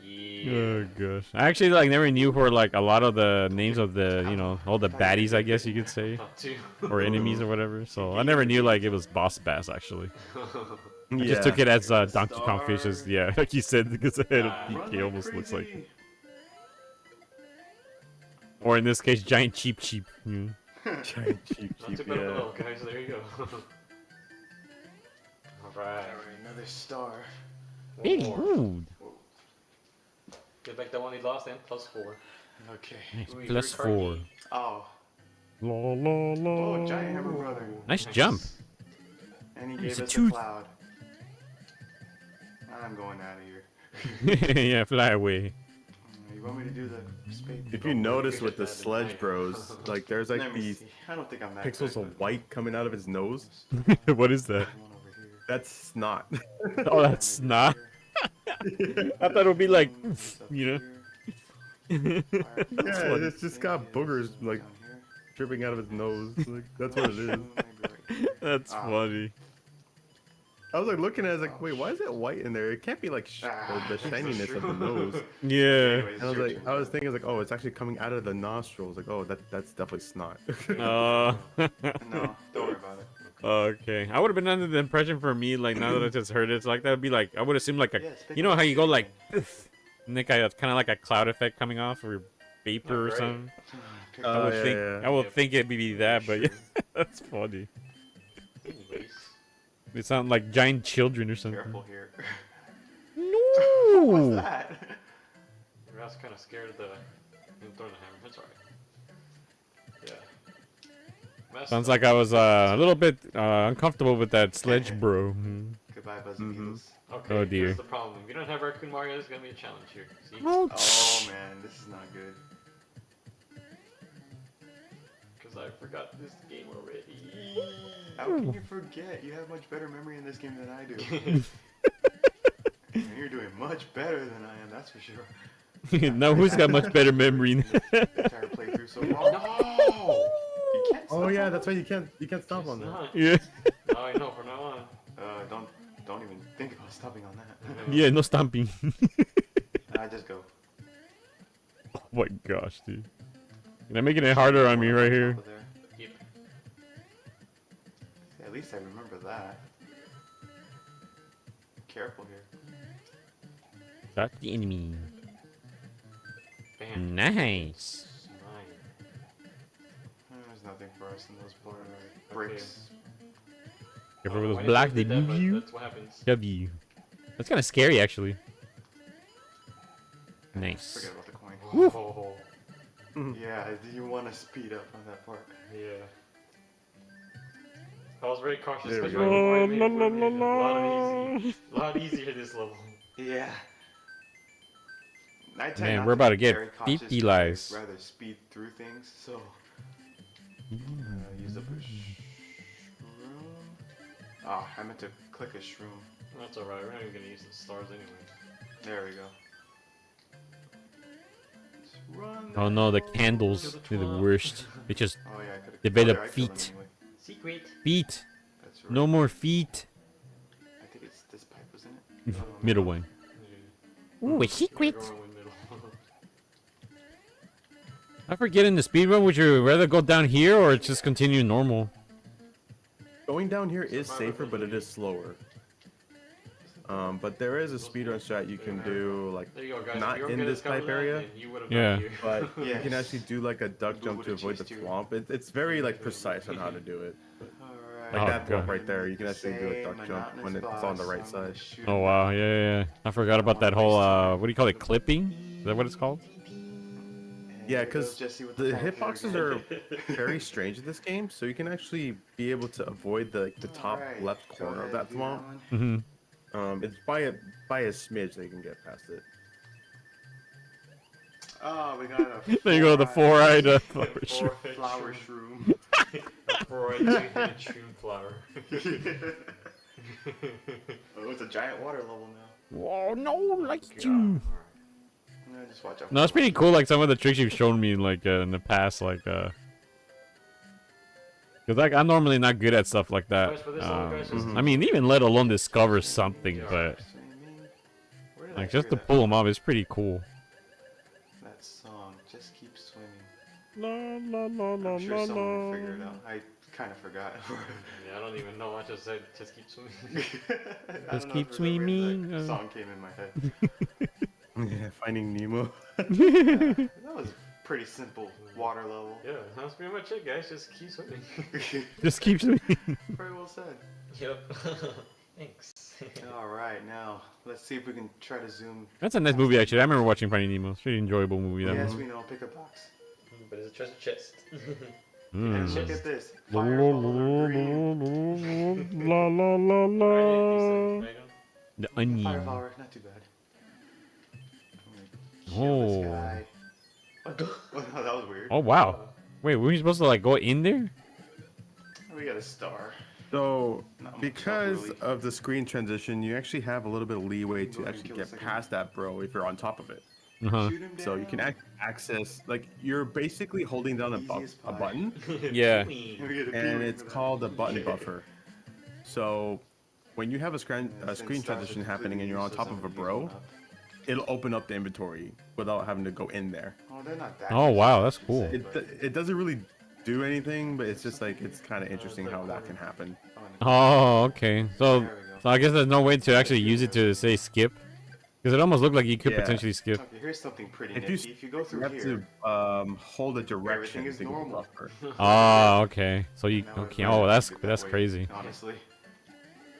Yeah. Oh gosh. I actually like never knew who were like a lot of the names of the, you know, all the baddies, I guess you could say, Not two. or enemies or whatever. So I never knew like it was Boss Bass actually. I Yeah. just took it as You're a Donkey Kong star. fishes. Yeah, like you said, because the head of Run DK almost looks like, crazy. or in this case, giant cheap. Yeah. Giant cheap, Not too cheap, bad yeah. below, guys. There you go. Alright. Alright, another star. Very One more. good. Get back that one he lost and +4. Okay. Nice. Ooh, he's Plus very 4. carny. Oh. La la la. Oh, Giant Hammer Brother. Nice jump. And he gave It's a us a tooth. cloud. I'm going out of here. Yeah, fly away. You want me to do the space? If you notice with the That'd be Sledge nice. Bros, like there's like Let me these see. I don't think I'm that pixels good, of white coming out of his nose. but- What is that? There's one over here. That's snot. Oh, that's Maybe not. here. I thought it would be like, This up you know. here. Alright, Yeah, this it's just got is boogers like down here. dripping out of his nose. Like that's what it is. Maybe right here. That's Ah. funny. I was like looking at it, I was like, wait, why is it white in there? It can't be like the It's a shininess of the shroom. nose. Yeah. Anyways, And I was your like, turn. I was thinking like, oh, it's actually coming out of the nostrils. Like, oh, that's definitely snot. No, don't worry about it. Okay. I would have been under the impression for me, like now that I just heard it, it's like that would be like I would assume like a, Yeah, it's you know how you go like, big. and then kind of like a cloud effect coming off or vapor or Right. something. Pick I up would yeah, think yeah. I would Yep. think it'd be that, but yeah, shroom. that's funny. Anyways. They sound like giant children or something. Careful here. No. What's that? I was kind of scared of the. Him throwing the hammer. That's alright. Yeah. Messed Sounds up. like I was a little bit uncomfortable with that sledge, bro. Mhm. Goodbye. by Buzz Okay, Oh, dear. here's the problem. If you don't have Raccoon Mario, there's gonna be a challenge here. See? Oh man, this is not good. Because I forgot this game already. How can you forget? You have much better memory in this game than I do. And you're doing much better than I am, that's for sure. Now who's got much better memory? Entire playthrough so far. No! You can't stop Oh yeah, on that's that? why you can't stop It's on that. not. Yeah. Now I know from now on. Don't even think about stopping on that. Yeah, no stomping. I just go. Oh my gosh, dude. They're making it harder on me right here. Yep. At least I remember that. Careful here. That's the enemy. Bam. Nice. Nine. There's nothing for us in those bricks. Careful with Why those did blocks, you they do that, move but you. That's what happens. Shove you. That's kind of scary, actually. Nice. Forget about the coin. Oh, Yeah, you want to speed up on that part. yeah. I was very cautious There we because go. I made it a lot easier this level. Yeah. I tend Man, not we're to about be to get very cautious 50 'cause lives. I'd rather speed through things, so use up a shroom. Oh, I meant to click a shroom. That's alright, we're not even gonna use the stars anyway. There we go. Let's run Oh no, the hell. candles. They're the worst. They just Oh yeah, I could've. develop I killed him feet. anyway. Secret. Feet. That's right. No more feet. I think it's this pipe, wasn't it? Oh, Middle no. one. Yeah. Ooh, a secret. We're going with middle. I forget in the speedrun, would you rather go down here or just continue normal? Going down here is safer, but it is slower. But there is a speedrun strat you can do, like There you go, guys. not If you were in gonna this discover pipe that, area, then you would've Yeah. died here. but you Yes. can actually do like a duck jump to would've avoid the chased you. swamp. It's very like precise on how to do it. Alright. Like Oh, that one God. right there, you can actually do a duck jump when it's on the right side. Oh wow, yeah. I forgot about that whole, what do you call it, clipping? Is that what it's called? Yeah, because the hitboxes are very strange in this game, so you can actually be able to avoid the top left corner of that swamp. Mm-hmm. It's by a smidge that you can get past it. Oh, we got a There you go, the four-eyed flower shroom. flower shroom. Four-eyed two-headed shroom flower. Oh, it's a giant water level now. Oh no, like God. you. Alright. No, just watch out. No, it's pretty cool. Like some of the tricks you've shown me, like in the past, like because like I'm normally not good at stuff like that. Guys, for this level, guys, just I mean, even let alone discover something, but Where did I like just hear to that? pull them off is pretty cool. That song, just keep swimming. La la la la I'm sure la someone will la. figure it out. I kind of forgot. Yeah, I don't even know. I just said, just keep swimming. I don't Just know, keep for some reason swimming, that song came in my head. Yeah, Finding Nemo. Yeah, that was a pretty simple water level. Yeah, that's pretty much it, guys. Just keep swimming. Just keep swimming. Very well said. Yep. Thanks. All right, now let's see if we can try to zoom. That's a nice movie, actually. I remember watching Finding Nemo. It's a pretty enjoyable movie. That Yes, one. we know. Pick a box. But it's a treasure chest. Mm. And look at this. La Fireball or green. la la la la. Right on. The Fire onion. flower, not too bad. I'm gonna kill Oh. this guy. What? Oh, no, that was weird. Oh wow. Wait, were we supposed to like go in there? We got a star. So, Not much because really. of the screen transition, you actually have a little bit of leeway Go to ahead and actually kill the get second past that bro if you're on top of it. Uh-huh. Shoot him down. So you can access, like, you're basically holding down a Easiest pie. button, Yeah. We get a and P it's for that. called a button buffer. So when you have a screen Since screen stars are transition happening and you're on completely top of a useless, bro, I'm gonna it'll open up the inventory without having to go in there. Oh, they're not that. Oh wow, useless, that's cool. I should say, It doesn't really do anything, but it's just like it's kind of interesting how that can happen. but- Oh, okay. So, There we go. so I guess there's no way to actually use it to say skip, because it almost looked like you could Yeah. potentially skip. Okay, here's something pretty If nifty. you If you go You through have here, to hold a direction Everything is to get the normal. buffer. Oh, okay. So you now okay? everybody Oh, does it that that's way, crazy. Honestly.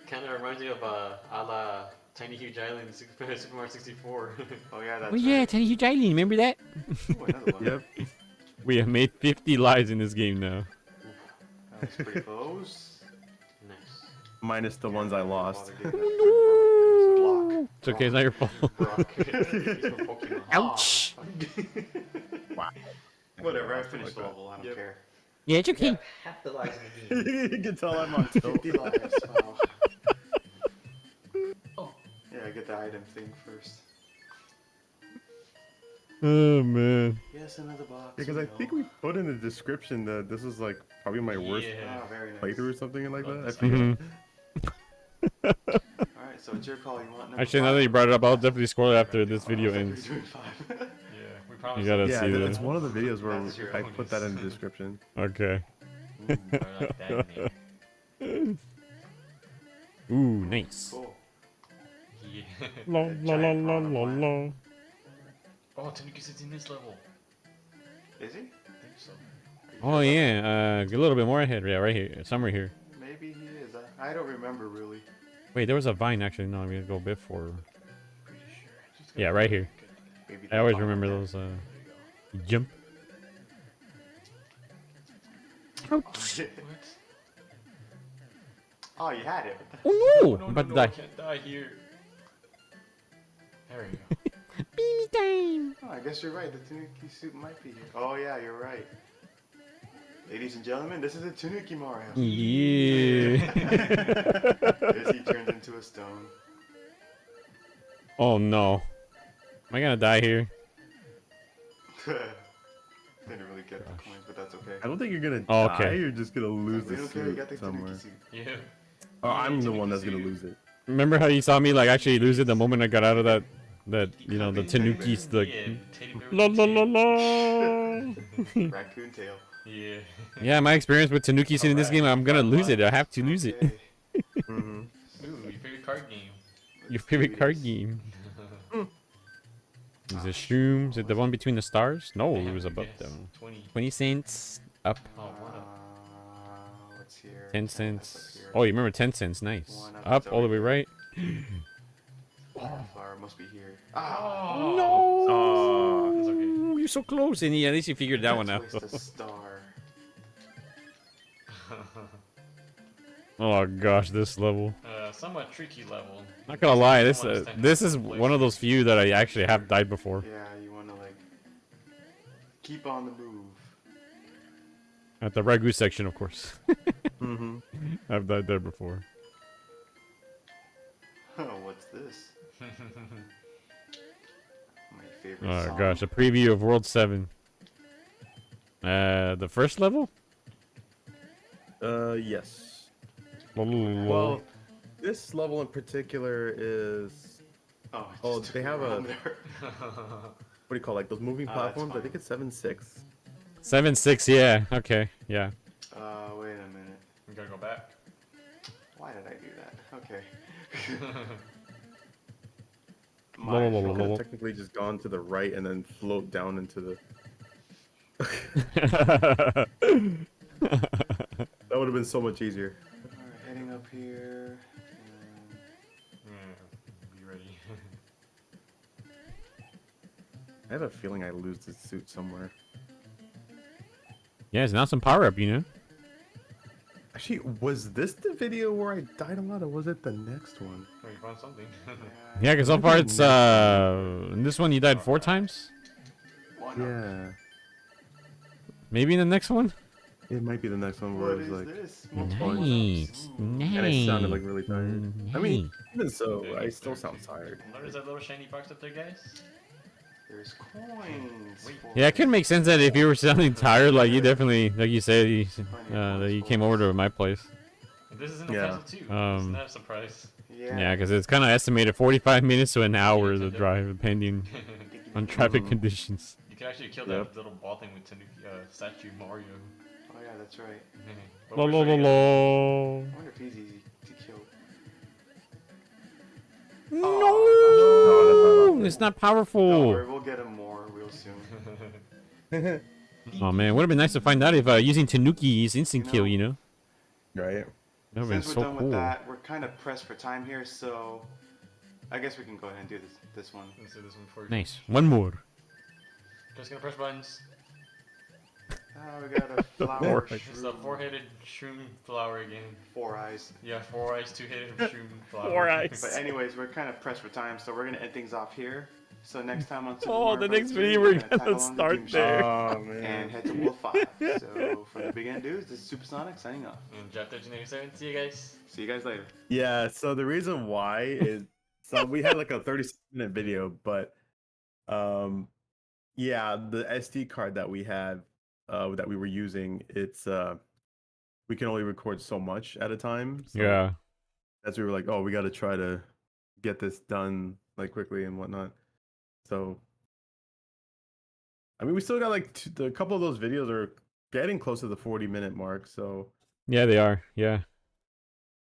Kind of reminds me of a la Tiny Huge Island Super Mario 64. Oh yeah, that's Oh yeah, Tiny Huge Island. Remember that? Ooh, another one. Yep. We have made 50 lives in this game now. That was pretty close. Nice. Minus the ones I lost. It's okay, it's not your fault. Ouch. Wow. Whatever, I finished the level, I don't care. Yeah, it's okay. Half the lives in the game. You can tell I'm on tilt. 50 lives, wow. Oh. Yeah, I get the item thing first. Oh man. Yes, another box. Because I think we put in the description that this is like probably my worst Yeah. Oh, very nice. playthrough or something like that. I Mhm. forget. Alright, so it's your call. You want number Actually, now that you brought it up, I'll definitely scroll it after this video ends. You're doing 5. Yeah, we promise. You gotta Yeah, see it's that. one of the videos where That's your I put that in the description. Okay. Ooh, I like that name. Ooh, nice. Cool. Yeah. La la la la la la. Oh, Tanuki's in this level. Is he? I think so. Oh yeah, a little bit more ahead. Yeah, right here, somewhere here. Maybe he is. I don't remember really. Wait, there was a vine actually. No, I'm gonna go a bit forward. Pretty sure. Just Yeah, right here. Maybe I always the remember bottom those. There you go. Jump. Oh, shit. What? Oh, you had it. Oh no! No, I'm about to I die. can't die here. There you go. Beanie time. Oh, I guess you're right. The Tanuki suit might be here. Oh yeah, you're right. Ladies and gentlemen, this is a Tanuki Mario. Yeah. As he turns into a stone. Oh no. Am I gonna die here? Didn't really get the coins, but that's okay. I don't think you're gonna Oh, die. okay. You're just gonna lose We the don't care. You got the suit somewhere. Tanuki suit. Yeah. Oh, I'm the Tanuki one that's gonna suit. lose it. Remember how you saw me like actually lose it the moment I got out of that you know, the Tanuki's like Yeah, teddy bear la with la the la tail. la. Raccoon tail. Yeah. Yeah, my experience with Tanukis in this game, I'm gonna lose it. I have to lose it. Okay. Mm-hmm. Ooh, your favorite card game. Your Let's favorite do card this. game. Is it shrooms? Is it the one between the stars? No, it was above Yes, them. 20. 20 cents up. Oh, one up. What's here? 10 That's up cents. here. Oh, you remember 10 cents? Nice. One up, Up it's all the over way right. Flower must be here. Ah! Oh. No! Oh, that's okay. You're so close, and yeah, at least you figured that one out. Let's waste a star. Oh gosh, this level. Somewhat tricky level. Not gonna lie, this Someone understand this how is to play one of those few that I actually have died before. Yeah, you wanna like keep on the move. At the Ragu section, of course. Mm-hmm. I've died there before. Oh, what's this? My favorite Oh song. gosh, a preview of World 7. The first level? Yes. Well, Well, this level in particular is Oh, it Oh, just they took have me a- around there. what do you call like those moving Ah, that's platforms? I fine. think it's 7-6. 7-6, yeah. Okay, yeah. Wait a minute. We gotta go back. Why did I do that? Okay. Lol, lol, My lol, fault. lol. Technically just gone to the right and then float down into the that would have been so much easier. Alright, heading up here. Be ready. I have a feeling I lose this suit somewhere. Yeah, it's not some power up, you know? Actually, was this the video where I died a lot, or was it the next one? Oh, you found something. Yeah, because so far it's, in this one you died 4 times? One up. Yeah, Maybe in the next one? it might be the next one where What it is was like, this? Multiple Nice. one-ups? Ooh. Nice. and I sounded like really tired. I mean, even so, Yeah, I still sound tired. Oh, there's that little shiny box up there, guys. There's coins. Wait. for Yeah, it could make sense that if you were sounding tired, like you definitely, like you said, that you came over to my place. This is in the Yeah. castle too. Um, Isn't that a surprise? Yeah, because it's kind of estimated 45 minutes to an hour the Nintendo. drive, depending on traffic conditions. You can actually kill Yep. that little ball thing with Tanuki, statue Mario. Oh yeah, that's right. But La we're la la ready. la. I wonder if he's easy to kill. No, it's not Don't powerful. worry, we'll get him more real soon. Oh man, would have been nice to find out if using Tanuki is instant kill, you know? Right? That would have been Since so we're done cool. with that, we're kind of pressed for time here, so I guess we can go ahead and do this one. Let's do this one before. Nice. One more. Just gonna press buttons. We got a flower Four. It's a shroom. four-headed shroom flower game. 4 eyes. Yeah, 4 eyes, 2-headed shroom flower. 4 eyes. But anyways, we're kind of pressed for time, so we're gonna end things off here. So next time on Super Oh, Mario the Bros. next 3, video we're we're gonna gonna tackle on the start Dream Shop there. Oh man. and head to World 5. So from the BigNDudes, this is SuperSonic signing off. And Chapter 297. See you guys. See you guys later. Yeah, so the reason why is so we had like a 30-minute video, but yeah, the SD card that we had that we were using, it's we can only record so much at a time. So Yeah. that's we were like, oh, we got to try to get this done like quickly and whatnot. So I mean, we still got like a couple of those videos are getting close to the 40-minute mark. So Yeah, they are. Yeah.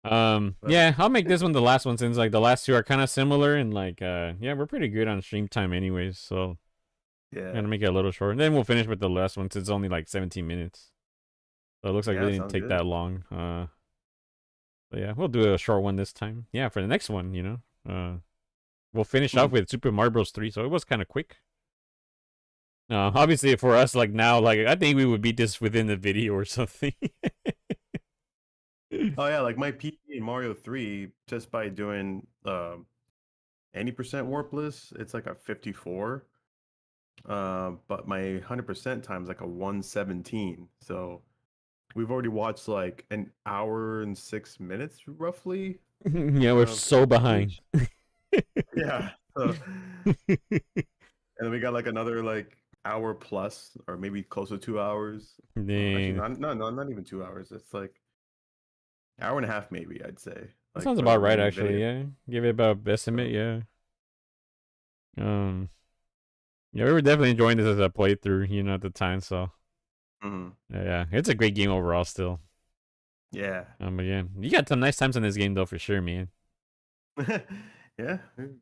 But- Yeah, I'll make this one the last one since like the last two are kind of similar and like yeah, we're pretty good on stream time anyways, so I'm yeah, gonna make it a little short. And then we'll finish with the last one since it's only like 17 minutes. So it looks like Yeah, it didn't sounds take good. that long. But yeah, we'll do a short one this time. Yeah, for the next one, you know. We'll finish off with Super Mario Bros. 3, so it was kind of quick. Obviously for us, like now, like I think we would beat this within the video or something. Oh yeah, like my PB in Mario 3, just by doing any percent warpless, it's like a 54. But my 100% time's like a 117. So we've already watched like an hour and 6 minutes roughly. Yeah, we're so behind. Yeah. So, and then we got like another like hour plus, or maybe close to 2 hours. Actually, Dang. not even 2 hours. It's like hour and a half, maybe I'd say. That Like, sounds for about the right, main actually. video. Yeah, give it about estimate. Yeah. Yeah, we were definitely enjoying this as a playthrough, you know, at the time. So Mhm. yeah, it's a great game overall still. Yeah. But yeah, you got some nice times in this game though, for sure, man. Yeah. And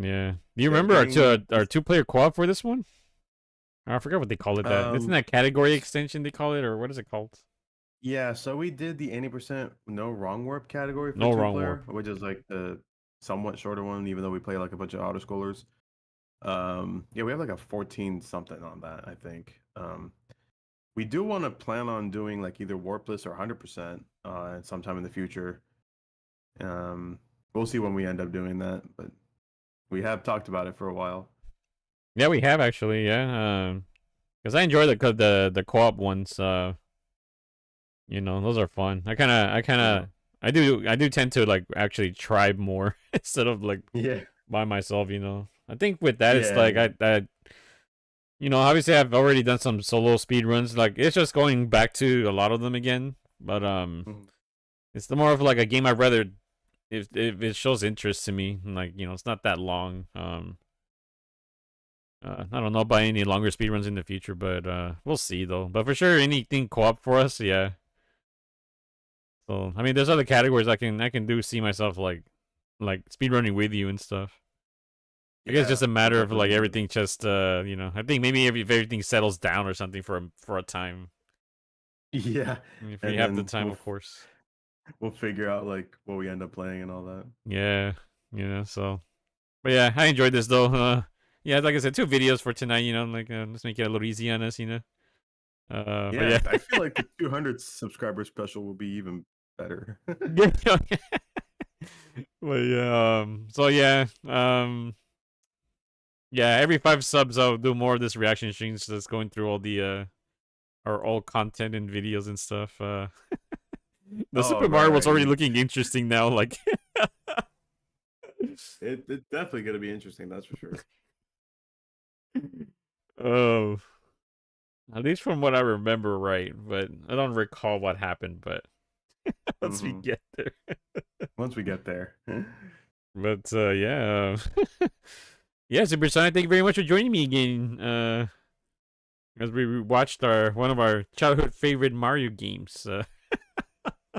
yeah, do you Yeah, remember our getting- our 2-player co-op for this one? I forgot what they call it. That isn't that category extension they call it, or what is it called? Yeah, so we did the 80% no wrong warp category for No wrong two-player, warp. which is like the somewhat shorter one, even though we play like a bunch of auto scrollers. Yeah, we have like a 14 something on that, I think. We do want to plan on doing like either warpless or 100% sometime in the future. We'll see when we end up doing that, but we have talked about it for a while. Yeah, we have actually. Yeah, because I enjoy the co-op ones. You know, those are fun. I do tend to like actually try more instead of like Yeah. by myself. You know, I think with that it's Yeah, like yeah. I you know, obviously I've already done some solo speed runs. Like it's just going back to a lot of them again. But Mhm. it's the more of like a game I'd rather if it shows interest to me. Like, you know, it's not that long. I don't know about any longer speedruns in the future, but we'll see though. But for sure, anything co-op for us, yeah. So I mean, there's other categories I can do. See myself like speedrunning with you and stuff. I guess it's just a matter of like definitely. everything. Just you know, I think maybe if everything settles down or something for a time. Yeah. If we And have the then time, we'll of course. We'll figure out like what we end up playing and all that. Yeah, you know. So, but yeah, I enjoyed this though. Yeah, like I said, 2 videos for tonight. You know, like let's make it a little easy on us. You know. But yeah. I feel like the 200 subscriber special will be even better. Yeah. But yeah, so yeah, yeah, every 5 subs I'll do more of this reaction streams, just going through all the our old content and videos and stuff. The Oh, Super Mario was right. already looking interesting now, like It's definitely gonna be interesting, that's for sure. oh, at least from what I remember, right? But I don't recall what happened. But once we Mhm. get there. Once we get there. But yeah, yeah, SuperSonic, thank you very much for joining me again. As we watched one of our childhood favorite Mario games.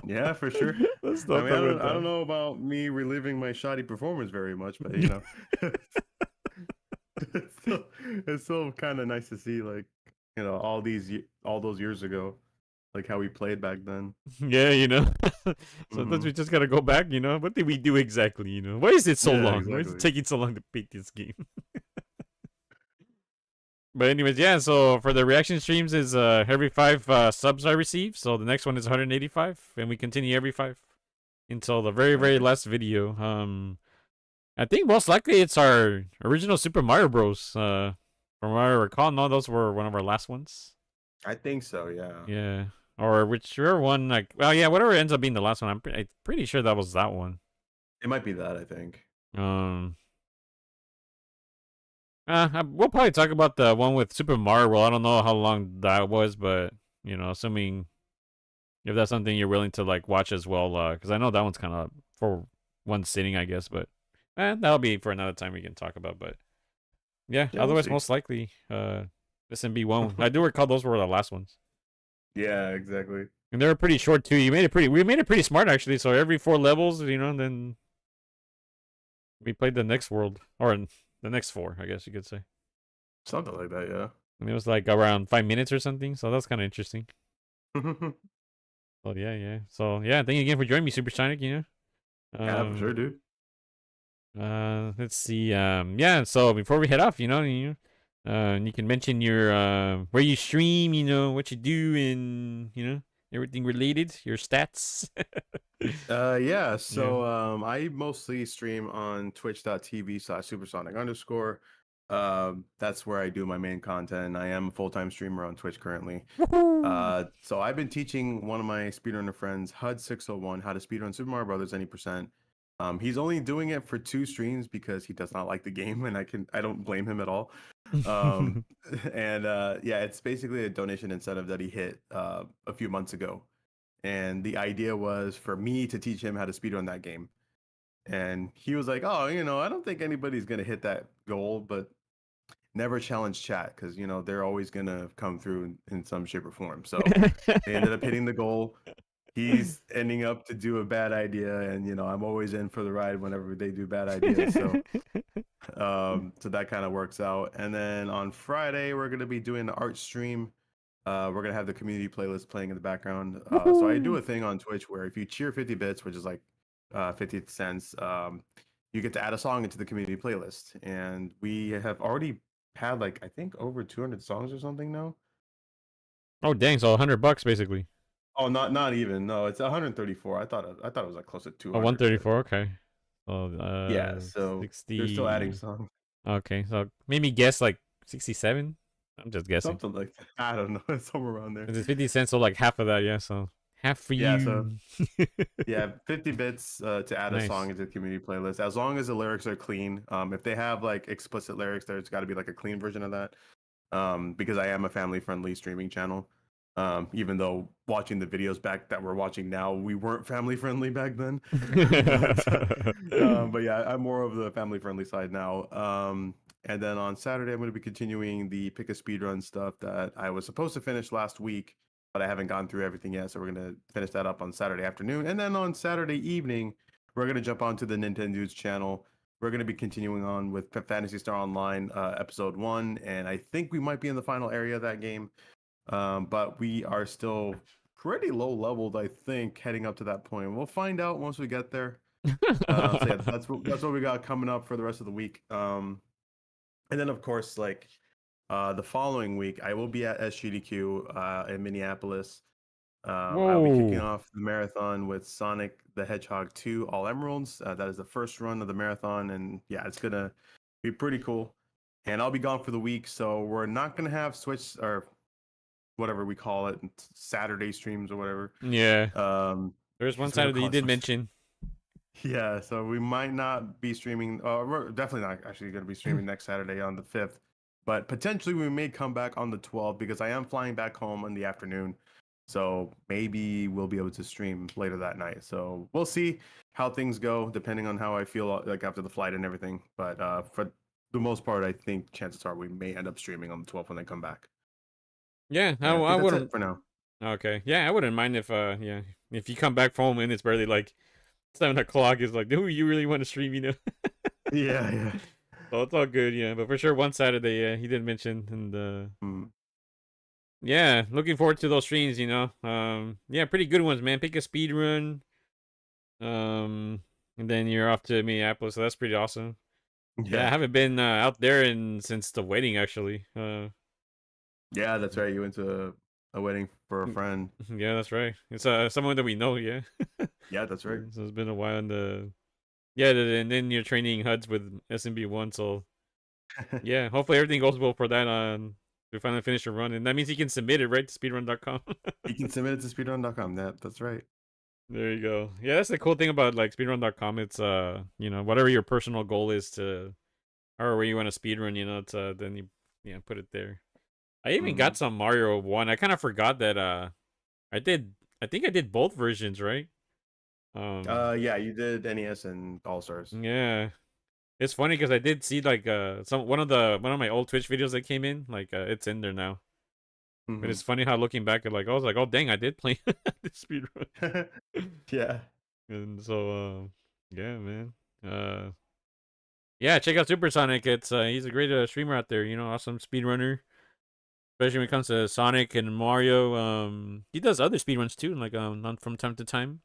Yeah, for sure. Let's I not mean, talk about I don't that. know about me reliving my shoddy performance very much, but you know, it's still kind of nice to see, like, you know, all those years ago, like how we played back then. Yeah, you know. Sometimes Mhm. we just gotta go back, you know. What did we do exactly, you know? Why is it so Yeah, long? Why is it exactly. taking so long to beat this game? But anyways, yeah. So for the reaction streams is every 5 subs I receive. So the next one is 185, and we continue every 5 until the very Nice. last video. I think most likely it's our original Super Mario Bros. From what I recall, no, those were one of our last ones. I think so. Yeah. Yeah, or whichever one. Like, well, yeah, whatever ends up being the last one. I'm pretty sure that was that one. It might be that. I think. We'll probably talk about the one with Super Mario World. I don't know how long that was, but you know, assuming if that's something you're willing to like watch as well, because I know that one's kind of for one sitting, I guess. But that'll be for another time we can talk about. But yeah, Yeah, we'll otherwise, see. most likely, SMB one. I do recall those were the last ones, Yeah, exactly. and they were pretty short too. We made it pretty smart actually. So every 4 levels, you know, then we played the next world or the next 4, I guess you could say. Something like that. Yeah. And it was like around 5 minutes or something. So that's kind of interesting. Oh yeah. So yeah, thank you again for joining me, SuperSonic. You know. Yeah, for sure, dude. Let's see. Yeah. So before we head off, you can mention your where you stream, you know, what you do, and you know everything related, your stats. Yeah. So I mostly stream on twitch.tv/supersonic_. That's where I do my main content. I am a full-time streamer on Twitch currently. So I've been teaching one of my speedrunner friends, HUD601, how to speedrun Super Mario Brothers any percent. He's only doing it for 2 streams because he does not like the game, and I don't blame him at all. And yeah, it's basically a donation incentive that he hit a few months ago. And the idea was for me to teach him how to speedrun that game. And he was like, "Oh, you know, I don't think anybody's gonna hit that goal, but never challenge chat because you know they're always gonna come through in some shape or form." So they ended up hitting the goal. He's ending up to do a bad idea, and you know I'm always in for the ride whenever they do bad ideas. So so that kind of works out. And then on Friday we're gonna be doing the art stream. We're gonna have the community playlist playing in the background. So I do a thing on Twitch where if you cheer 50 bits, which is like 50 cents, you get to add a song into the community playlist. And we have already had like I think over 200 songs or something now. Oh dang! So $100 basically. Oh, not even. No, it's 134. I thought it was like close to 200. Oh, 134. Okay. So Yeah, so 60. they're still adding songs. Okay, so maybe guess like 67. I'm just guessing. Something like that. I don't know. It's somewhere around there. It's 50 cents, so like half of that, yeah. So half for Yeah, you. so yeah, 50 bits to add a Nice. song into the community playlist, as long as the lyrics are clean. If they have like explicit lyrics, there's got to be like a clean version of that. Because I am a family-friendly streaming channel. Even though watching the videos back that we're watching now, we weren't family-friendly back then. But yeah, I'm more of the family-friendly side now. And then on Saturday, I'm going to be continuing the pick a speedrun stuff that I was supposed to finish last week, but I haven't gone through everything yet. So we're going to finish that up on Saturday afternoon. And then on Saturday evening, we're going to jump onto the Nintendudes channel. We're going to be continuing on with Phantasy Star Online episode 1. And I think we might be in the final area of that game. But we are still pretty low leveled, I think, heading up to that point. We'll find out once we get there. So yeah, that's what we got coming up for the rest of the week. And then of course, like the following week, I will be at SGDQ in Minneapolis. I'll be kicking off the marathon with Sonic the Hedgehog 2 All Emeralds. That is the first run of the marathon, and yeah, it's gonna be pretty cool. And I'll be gone for the week, so we're not gonna have Switch or whatever we call it, Saturday streams or whatever. Yeah. There's one because we don't Saturday call you it did Switch. mention. Yeah, so we might not be streaming. We're definitely not actually going to be streaming next Saturday on the 5th, but potentially we may come back on the 12th because I am flying back home in the afternoon. So maybe we'll be able to stream later that night. So we'll see how things go depending on how I feel like after the flight and everything. But for the most part, I think chances are we may end up streaming on the 12th when they come back. Yeah, And I think I that's wouldn't. it for now. Okay, yeah, I wouldn't mind if if you come back home and it's barely like 7 o'clock. It's like, do you really want to stream? You know. Yeah. So it's all good, yeah. But for sure, one Saturday, yeah, he did mention, and yeah, looking forward to those streams. You know, yeah, pretty good ones, man. Pick a speed run, and then you're off to Minneapolis. So that's pretty awesome. Yeah, I haven't been out there since the wedding actually. Yeah, that's right. You went to a wedding for a friend. Yeah, that's right. It's someone that we know. Yeah. Yeah, that's right. So it's been a while. Yeah, and then you're training HUDs with SMB1. So yeah, hopefully everything goes well for that. To finally finish a run, and that means you can submit it right to speedrun.com. You can submit it to speedrun.com. That's right. There you go. Yeah, that's the cool thing about like speedrun.com. It's whatever your personal goal is to, or where you want to speedrun, it's then you put it there. I even got some Mario 1. I kind of forgot that I think I did both versions, right? Yeah, you did NES and All Stars. Yeah. It's funny because I did see like one of my old Twitch videos that came in, like it's in there now. But it's funny how looking back at like I was like, oh dang, I did play this speedrun. Yeah. And so yeah, man. Yeah, check out SuperSonic. It's he's a great streamer out there, awesome speedrunner. Especially when it comes to Sonic and Mario. He does other speedruns too, like from time to time.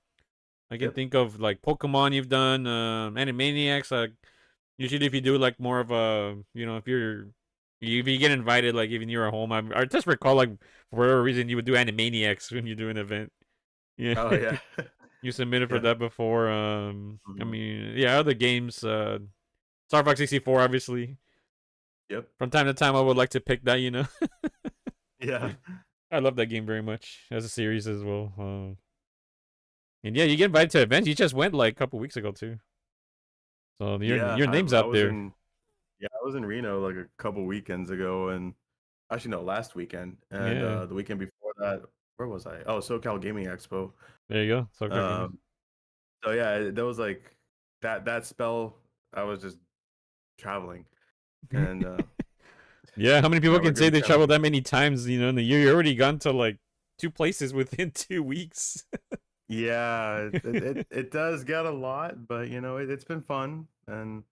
I can think of like Pokemon you've done, Animaniacs, like usually if you do like more of a if you get invited, like even you're at home, I just recall like for whatever reason you would do Animaniacs when you do an event. Yeah. Oh yeah. You submitted for that before. I mean, yeah, other games, Star Fox 64, obviously. Yep. From time to time, I would like to pick that. Yeah. I love that game very much as a series as well. And yeah, you get invited to events. You just went like a couple weeks ago too. So your name's out there. I was in Reno like a couple weekends ago, and actually no, last weekend, and the weekend before that, where was I? Oh, SoCal Gaming Expo. There you go. SoCal. So yeah, there was like that spell. I was just traveling, and yeah, how many people can say they traveled that many times? In the year, you already gone to like 2 places within 2 weeks. Yeah, it does get a lot, but it's been fun, and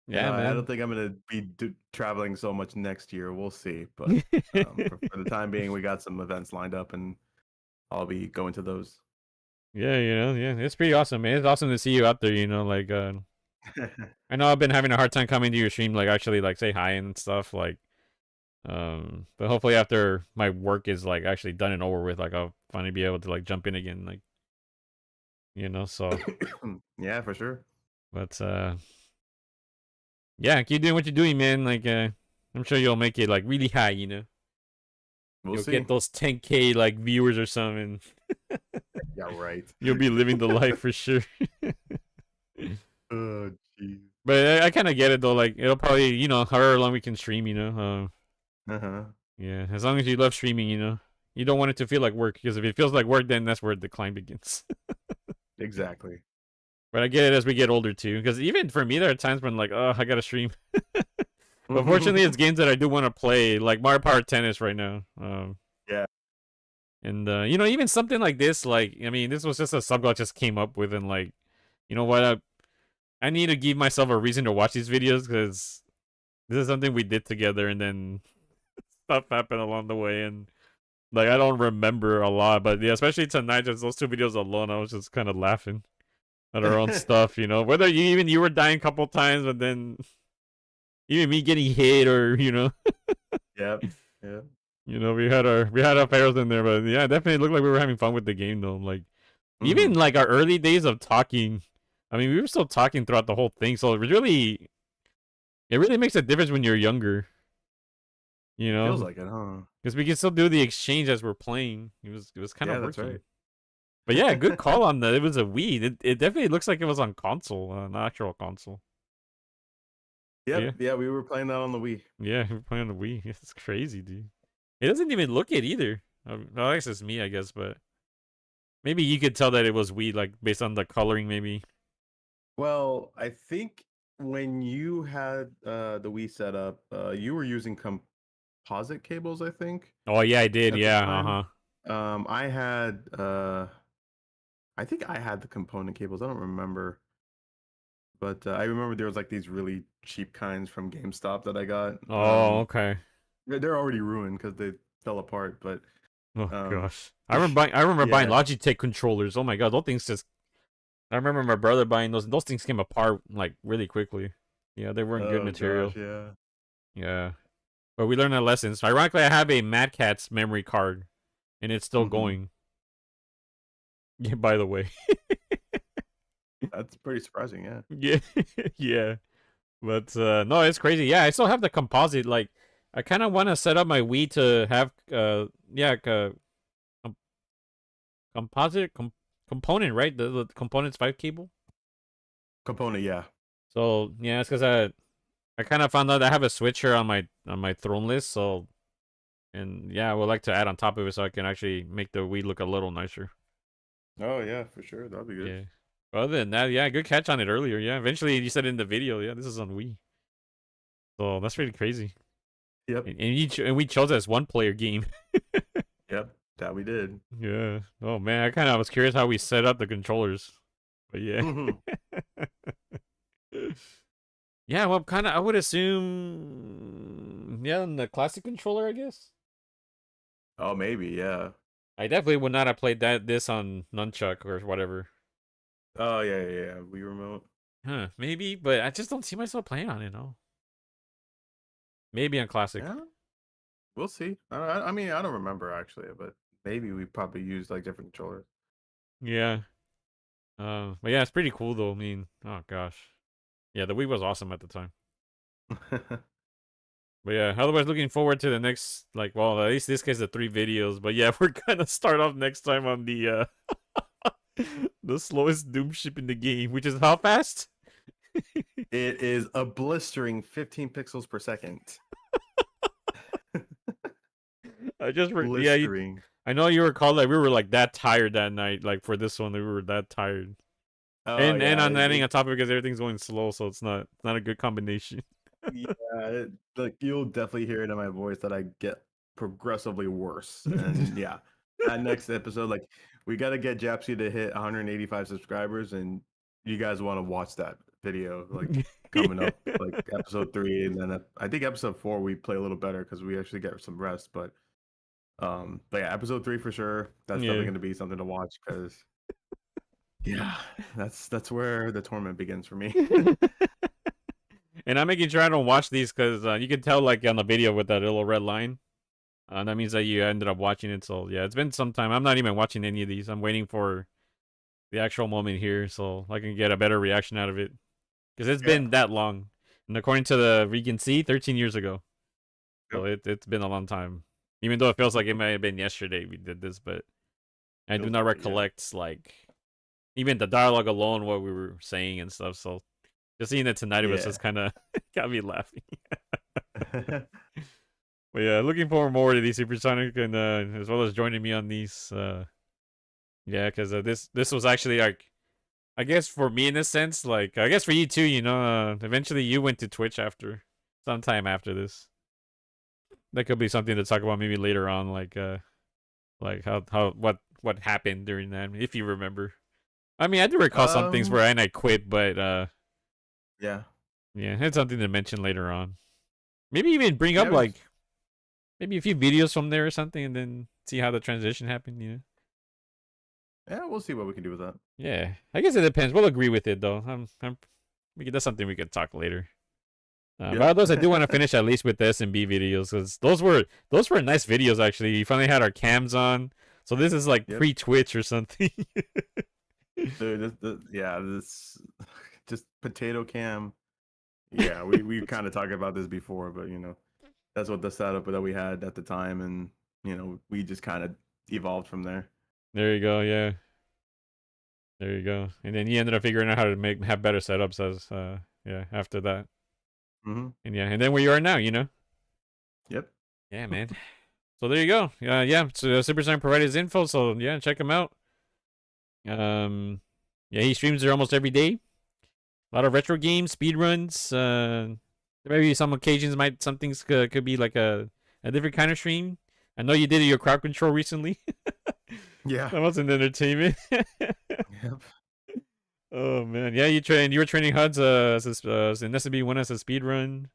yeah, man. I don't think I'm gonna be traveling so much next year. We'll see, but for the time being, we got some events lined up, and I'll be going to those. Yeah, it's pretty awesome, man. It's awesome to see you out there. Like I know I've been having a hard time coming to your stream, like actually like say hi and stuff, like. But hopefully after my work is like actually done and over with, like I'll finally be able to like jump in again, like. So yeah, for sure. But yeah, keep doing what you're doing, man. Like I'm sure you'll make it like really high, We'll see. Get those 10K like viewers or something. Yeah, right. You'll be living the life for sure. Oh, jeez. But I kind of get it though. Like it'll probably, however long we can stream, Yeah, as long as you love streaming, you don't want it to feel like work, because if it feels like work, then that's where the decline begins. Exactly. But I get it as we get older too, because even for me, there are times when like, oh, I gotta stream. But fortunately, it's games that I do want to play, like Mario Kart Tennis right now. Yeah. And even something like this, like I mean, this was just a sub I just came up with, and like, you know what, I need to give myself a reason to watch these videos, because this is something we did together, and then stuff happened along the way, and like I don't remember a lot, but yeah, especially tonight, just those 2 videos alone, I was just kind of laughing at our own stuff, whether you were dying a couple times, but then even me getting hit, or Yep. Yeah. we had our fails in there, but yeah, definitely looked like we were having fun with the game though. Like even like our early days of talking, I mean, we were still talking throughout the whole thing, so it really makes a difference when you're younger. Feels like it, huh? Because we can still do the exchange as we're playing. It was kind of working. That's right. But yeah, good call on that. It was a Wii. It definitely looks like it was on console, an actual console. Yep. Yeah, we were playing that on the Wii. Yeah, we were playing on the Wii. It's crazy, dude. It doesn't even look it either. Well, I guess it's me, I guess, but maybe you could tell that it was Wii, like based on the coloring, maybe. Well, I think when you had the Wii set up, you were using composite cables, I think. Oh yeah, I did. Yeah, I think I had the component cables. I don't remember, but I remember there was like these really cheap kinds from GameStop that I got. Oh, okay. They're already ruined because they fell apart. But oh gosh, I remember buying Logitech controllers. Oh my god, those things just. I remember my brother buying those. Those things came apart like really quickly. Yeah, they weren't good material. Gosh, yeah. Yeah. But we learned our lessons. Ironically, I have a Mad Catz memory card, and it's still Mhm. going. Yeah, by the way. That's pretty surprising, yeah. Yeah, yeah. But no, it's crazy. Yeah, I still have the composite. Like, I kind of want to set up my Wii to have com- component, right? The components 5 cable. Component, yeah. So yeah, it's because I kind of found out I have a switcher on my throne list. So and yeah, I would like to add on top of it so I can actually make the Wii look a little nicer. Oh yeah, for sure. That'll be good. Yeah. Other than that, yeah, good catch on it earlier. Yeah, eventually you said in the video, yeah, this is on Wii. So that's pretty crazy. Yep. And we chose as 1-player game. Yep. That we did. Yeah. Oh man, I kind of was curious how we set up the controllers. But yeah. Mhm. Yeah, well, kind of I would assume yeah, on the classic controller, I guess. Oh, maybe, yeah. I definitely would not have played this on nunchuck or whatever. Oh yeah. Wii remote. Huh, maybe, but I just don't see myself playing on it, no. Maybe on classic. Yeah. We'll see. I mean, I don't remember actually, but maybe we probably used like different controllers. Yeah. But yeah, it's pretty cool though. I mean, oh gosh. Yeah, the Wii was awesome at the time. But yeah, otherwise looking forward to the next, like, well, at least this case the 3 videos. But yeah, we're gonna start off next time on the the slowest Doom ship in the game, which is how fast? It is a blistering 15 pixels per second. I just yeah, Blistering. I know you recall that we were like that tired that night, like for this one, we were that tired. Oh, and yeah, on adding on top of it because everything's going slow, so it's not a good combination. yeah, like you'll definitely hear it in my voice that I get progressively worse. And yeah, that next episode, like we got to get Japsy to hit 185 subscribers, and you guys want to watch that video, like coming up, like episode 3, and then I think episode 4 we play a little better because we actually get some rest. But yeah, episode 3 for sure. That's Yeah. definitely going to be something to watch because yeah, that's where the torment begins for me. And I'm making sure I don't watch these because you can tell, like, on the video with that little red line. That means that you ended up watching it. So, yeah, it's been some time. I'm not even watching any of these. I'm waiting for the actual moment here so I can get a better reaction out of it. Because it's been that long. And according to the we can see, 13 years ago. So it's been a long time. Even though it feels like it might have been yesterday we did this, but I do not recollect, like, even the dialogue alone, what we were saying and stuff. So just seeing it tonight, it was just kind of got me laughing. But yeah, looking forward more to these SuperSonic and as well as joining me on these. Yeah, because this was actually like, I guess for me in a sense, like I guess for you too. You know, eventually you went to Twitch after sometime after this. That could be something to talk about maybe later on, like how what happened during that, if you remember. I mean, I do recall some things where I quit, but yeah, it's something to mention later on. Maybe even bring up like maybe a few videos from there or something, and then see how the transition happened. You know. Yeah, we'll see what we can do with that. Yeah, I guess it depends. We'll agree with it though. That's something we could talk later. But those I do want to finish at least with the S&B videos because those were nice videos actually. We finally had our cams on, so this is like pre-Twitch or something. Dude, this just potato cam. Yeah, we kind of talked about this before, but you know, that's what the setup that we had at the time, and you know, we just kind of evolved from there. There you go, yeah. There you go, and then you ended up figuring out how to have better setups as after that. Mm-hmm. And then where you are now, you know. Yep. Yeah, man. So there you go. So SuperSonic provided his info, so yeah, check him out. Yeah, he streams there almost every day. A lot of retro games, speed runs. Maybe some occasions some things could be like a different kind of stream. I know you did your crowd control recently. Yeah, that was an entertainment. Yep. Oh man, yeah, you were training HUDs as in SMB1 as a speed run.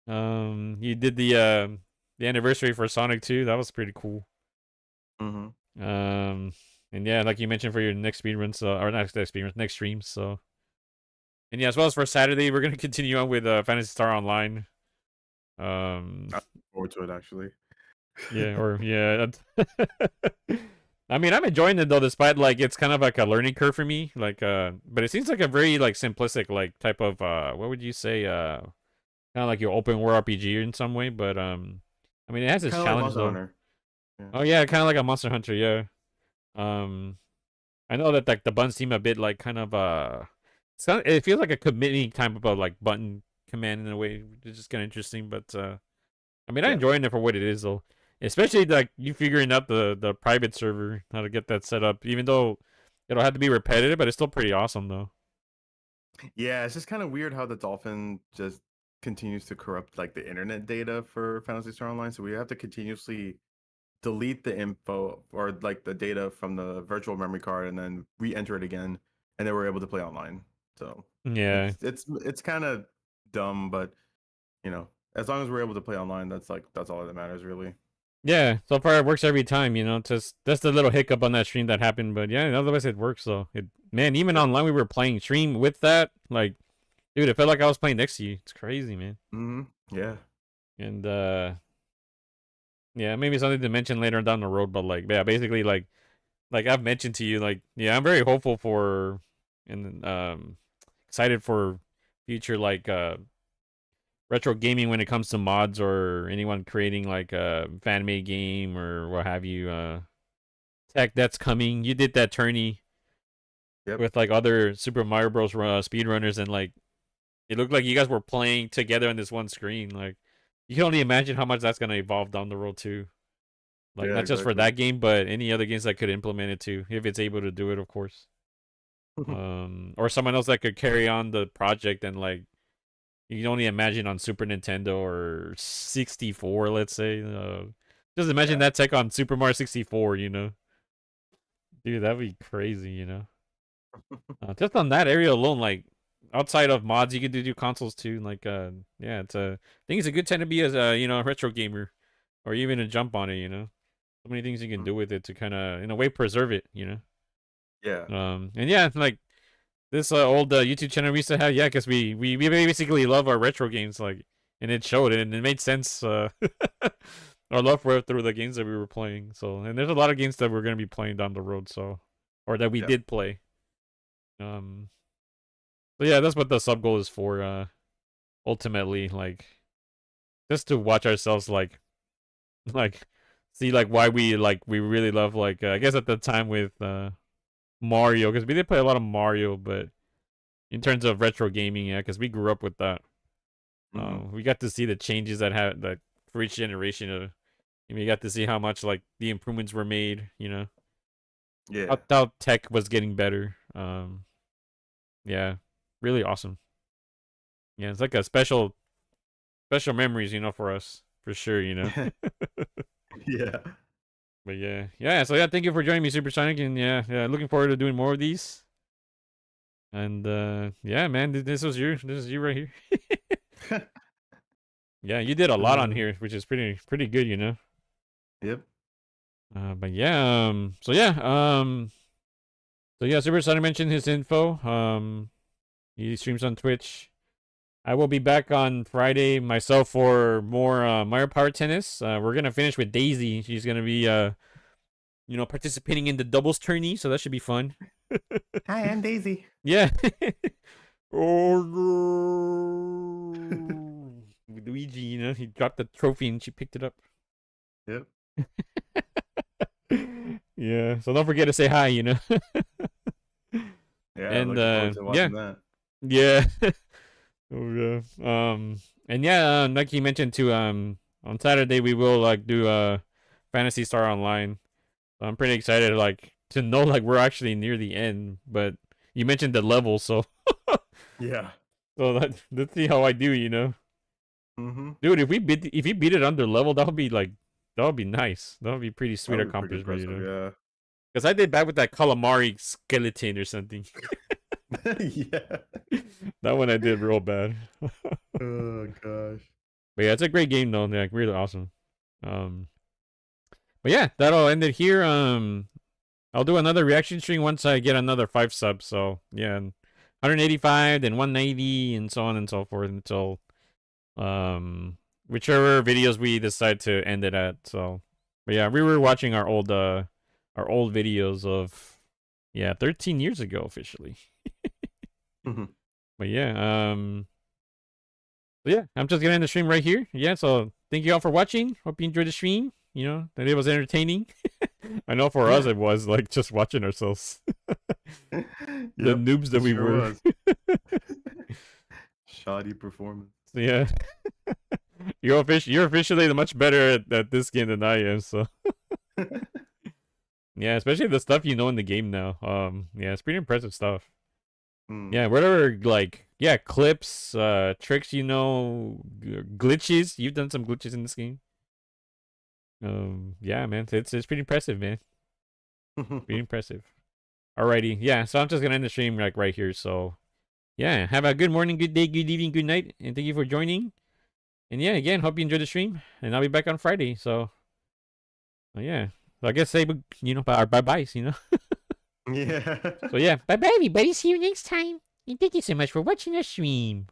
You did the anniversary for Sonic 2. That was pretty cool. Mm-hmm. And yeah, like you mentioned for your next speedrun, or not next speedrun, next stream. So, and yeah, as well as for Saturday, we're gonna continue on with Phantasy Star Online. I look forward to it actually. Yeah, or yeah. I mean, I'm enjoying it though, despite like it's kind of like a learning curve for me. Like, but it seems like a very like simplistic like type of what would you say? Kind of like your open world RPG in some way. But I mean, it has its Kind of like challenge Monster though. Hunter. Yeah. Oh yeah, kind of like a Monster Hunter. Yeah. Um, I know that like the buttons seem a bit like kind of it feels like a committing type of like button command in a way, which is just kind of interesting. But I mean, I'm Yeah. enjoying it for what it is though. Especially like you figuring out the private server, how to get that set up. Even though it'll have to be repetitive, but it's still pretty awesome though. Yeah, it's just kind of weird how the Dolphin just continues to corrupt like the internet data for Phantasy Star Online. So we have to continuously delete the info or like the data from the virtual memory card and then re-enter it again, and then we're able to play online. So Yeah. it's kind of dumb, but you know, as long as we're able to play online, that's all that matters really. Yeah, so far it works every time, you know. Just that's the little hiccup on that stream that happened, but yeah, otherwise it works. So it, man, even online we were playing stream with that. Like, dude, it felt like I was playing next to you. It's crazy, man. Yeah. And yeah, maybe something to mention later down the road, but like, yeah, basically like I've mentioned to you, like, yeah, I'm very hopeful for and excited for future like retro gaming when it comes to mods or anyone creating like a fan made game or what have you. Tech that's coming. You did that tourney with like other Super Mario Bros. Speedrunners, and like it looked like you guys were playing together on this one screen. Like you can only imagine how much that's gonna evolve down the road too. Like Yeah, not just for exactly. that game, but any other games that could implement it too, if it's able to do it, of course. Or someone else that could carry on the project and like you can only imagine on Super Nintendo or 64, let's say. Just imagine that tech on Super Mario 64, you know? Dude, that'd be crazy, you know? Just on that area alone, like, outside of mods, you could do consoles too. Like, yeah, I think it's a good time to be as a, you know, a retro gamer. Or even a jump on it, you know? So many things you can do with it to kind of, in a way, preserve it, you know? Yeah. And yeah, like, this old YouTube channel we used to have, yeah, because we basically love our retro games, like, and it showed it, and it made sense. Our love for it through the games that we were playing. So, and there's a lot of games that we're gonna be playing down the road. So, or that we did play. So yeah, that's what the sub goal is for. Ultimately, like, just to watch ourselves, like, see like why we really love like I guess at the time with Mario, because we did play a lot of Mario, but in terms of retro gaming, yeah, because we grew up with that. We got to see the changes that for each generation of. And we got to see how much like the improvements were made. You know, Yeah. how tech was getting better. Yeah, really awesome. Yeah, it's like a special memories, you know, for us for sure. You know. Yeah. But yeah. So yeah, thank you for joining me, SuperSonic, and yeah, looking forward to doing more of these. And yeah, man, this is you right here. Yeah, you did a lot on here, which is pretty good, you know. Yep. But yeah, so yeah, SuperSonic mentioned his info. He streams on Twitch. I will be back on Friday myself for more Mario Power Tennis. We're gonna finish with Daisy. She's gonna be you know, participating in the doubles tourney, so that should be fun. Hi, I'm Daisy. Yeah. Oh no. Luigi, you know, he dropped the trophy and she picked it up. Yep. Yeah, so don't forget to say hi, you know. Yeah, And looking forward to watching that. Yeah. Oh yeah. And yeah, like you mentioned too, on Saturday we will like do Fantasy Star Online. So I'm pretty excited like to know like we're actually near the end, but you mentioned the level, so Yeah. so let's see how I do, you know. Dude, if you beat it under level, that would be nice. That would be pretty sweet accomplishment, you know. Yeah. Because I did bad with that calamari skeleton or something. Yeah. That one I did real bad. Oh gosh. But yeah, it's a great game though. Like really awesome. But yeah, that'll end it here. I'll do another reaction stream once I get another 5 subs. So yeah, 185, then 190, and so on and so forth until whichever videos we decide to end it at. So, but yeah, we were watching our old videos of 13 years ago officially. Mhm. But yeah, so yeah, I'm just gonna end the stream right here. Yeah, so thank you all for watching. Hope you enjoyed the stream. You know that it was entertaining. I know for us it was like just watching ourselves, the noobs that it we sure were. was. Shoddy performance. So yeah, you're officially much better at this game than I am. So yeah, especially the stuff you know in the game now. Yeah, it's pretty impressive stuff. Yeah, whatever, like, clips, tricks, glitches. You've done some glitches in this game. Yeah, man, it's pretty impressive, man. Pretty impressive. Alrighty, yeah. So I'm just gonna end the stream like right here. So, yeah, have a good morning, good day, good evening, good night, and thank you for joining. And yeah, again, hope you enjoyed the stream, and I'll be back on Friday. So, yeah, so I guess say bye byes, Yeah. So yeah, bye bye everybody. See you next time. And thank you so much for watching the stream.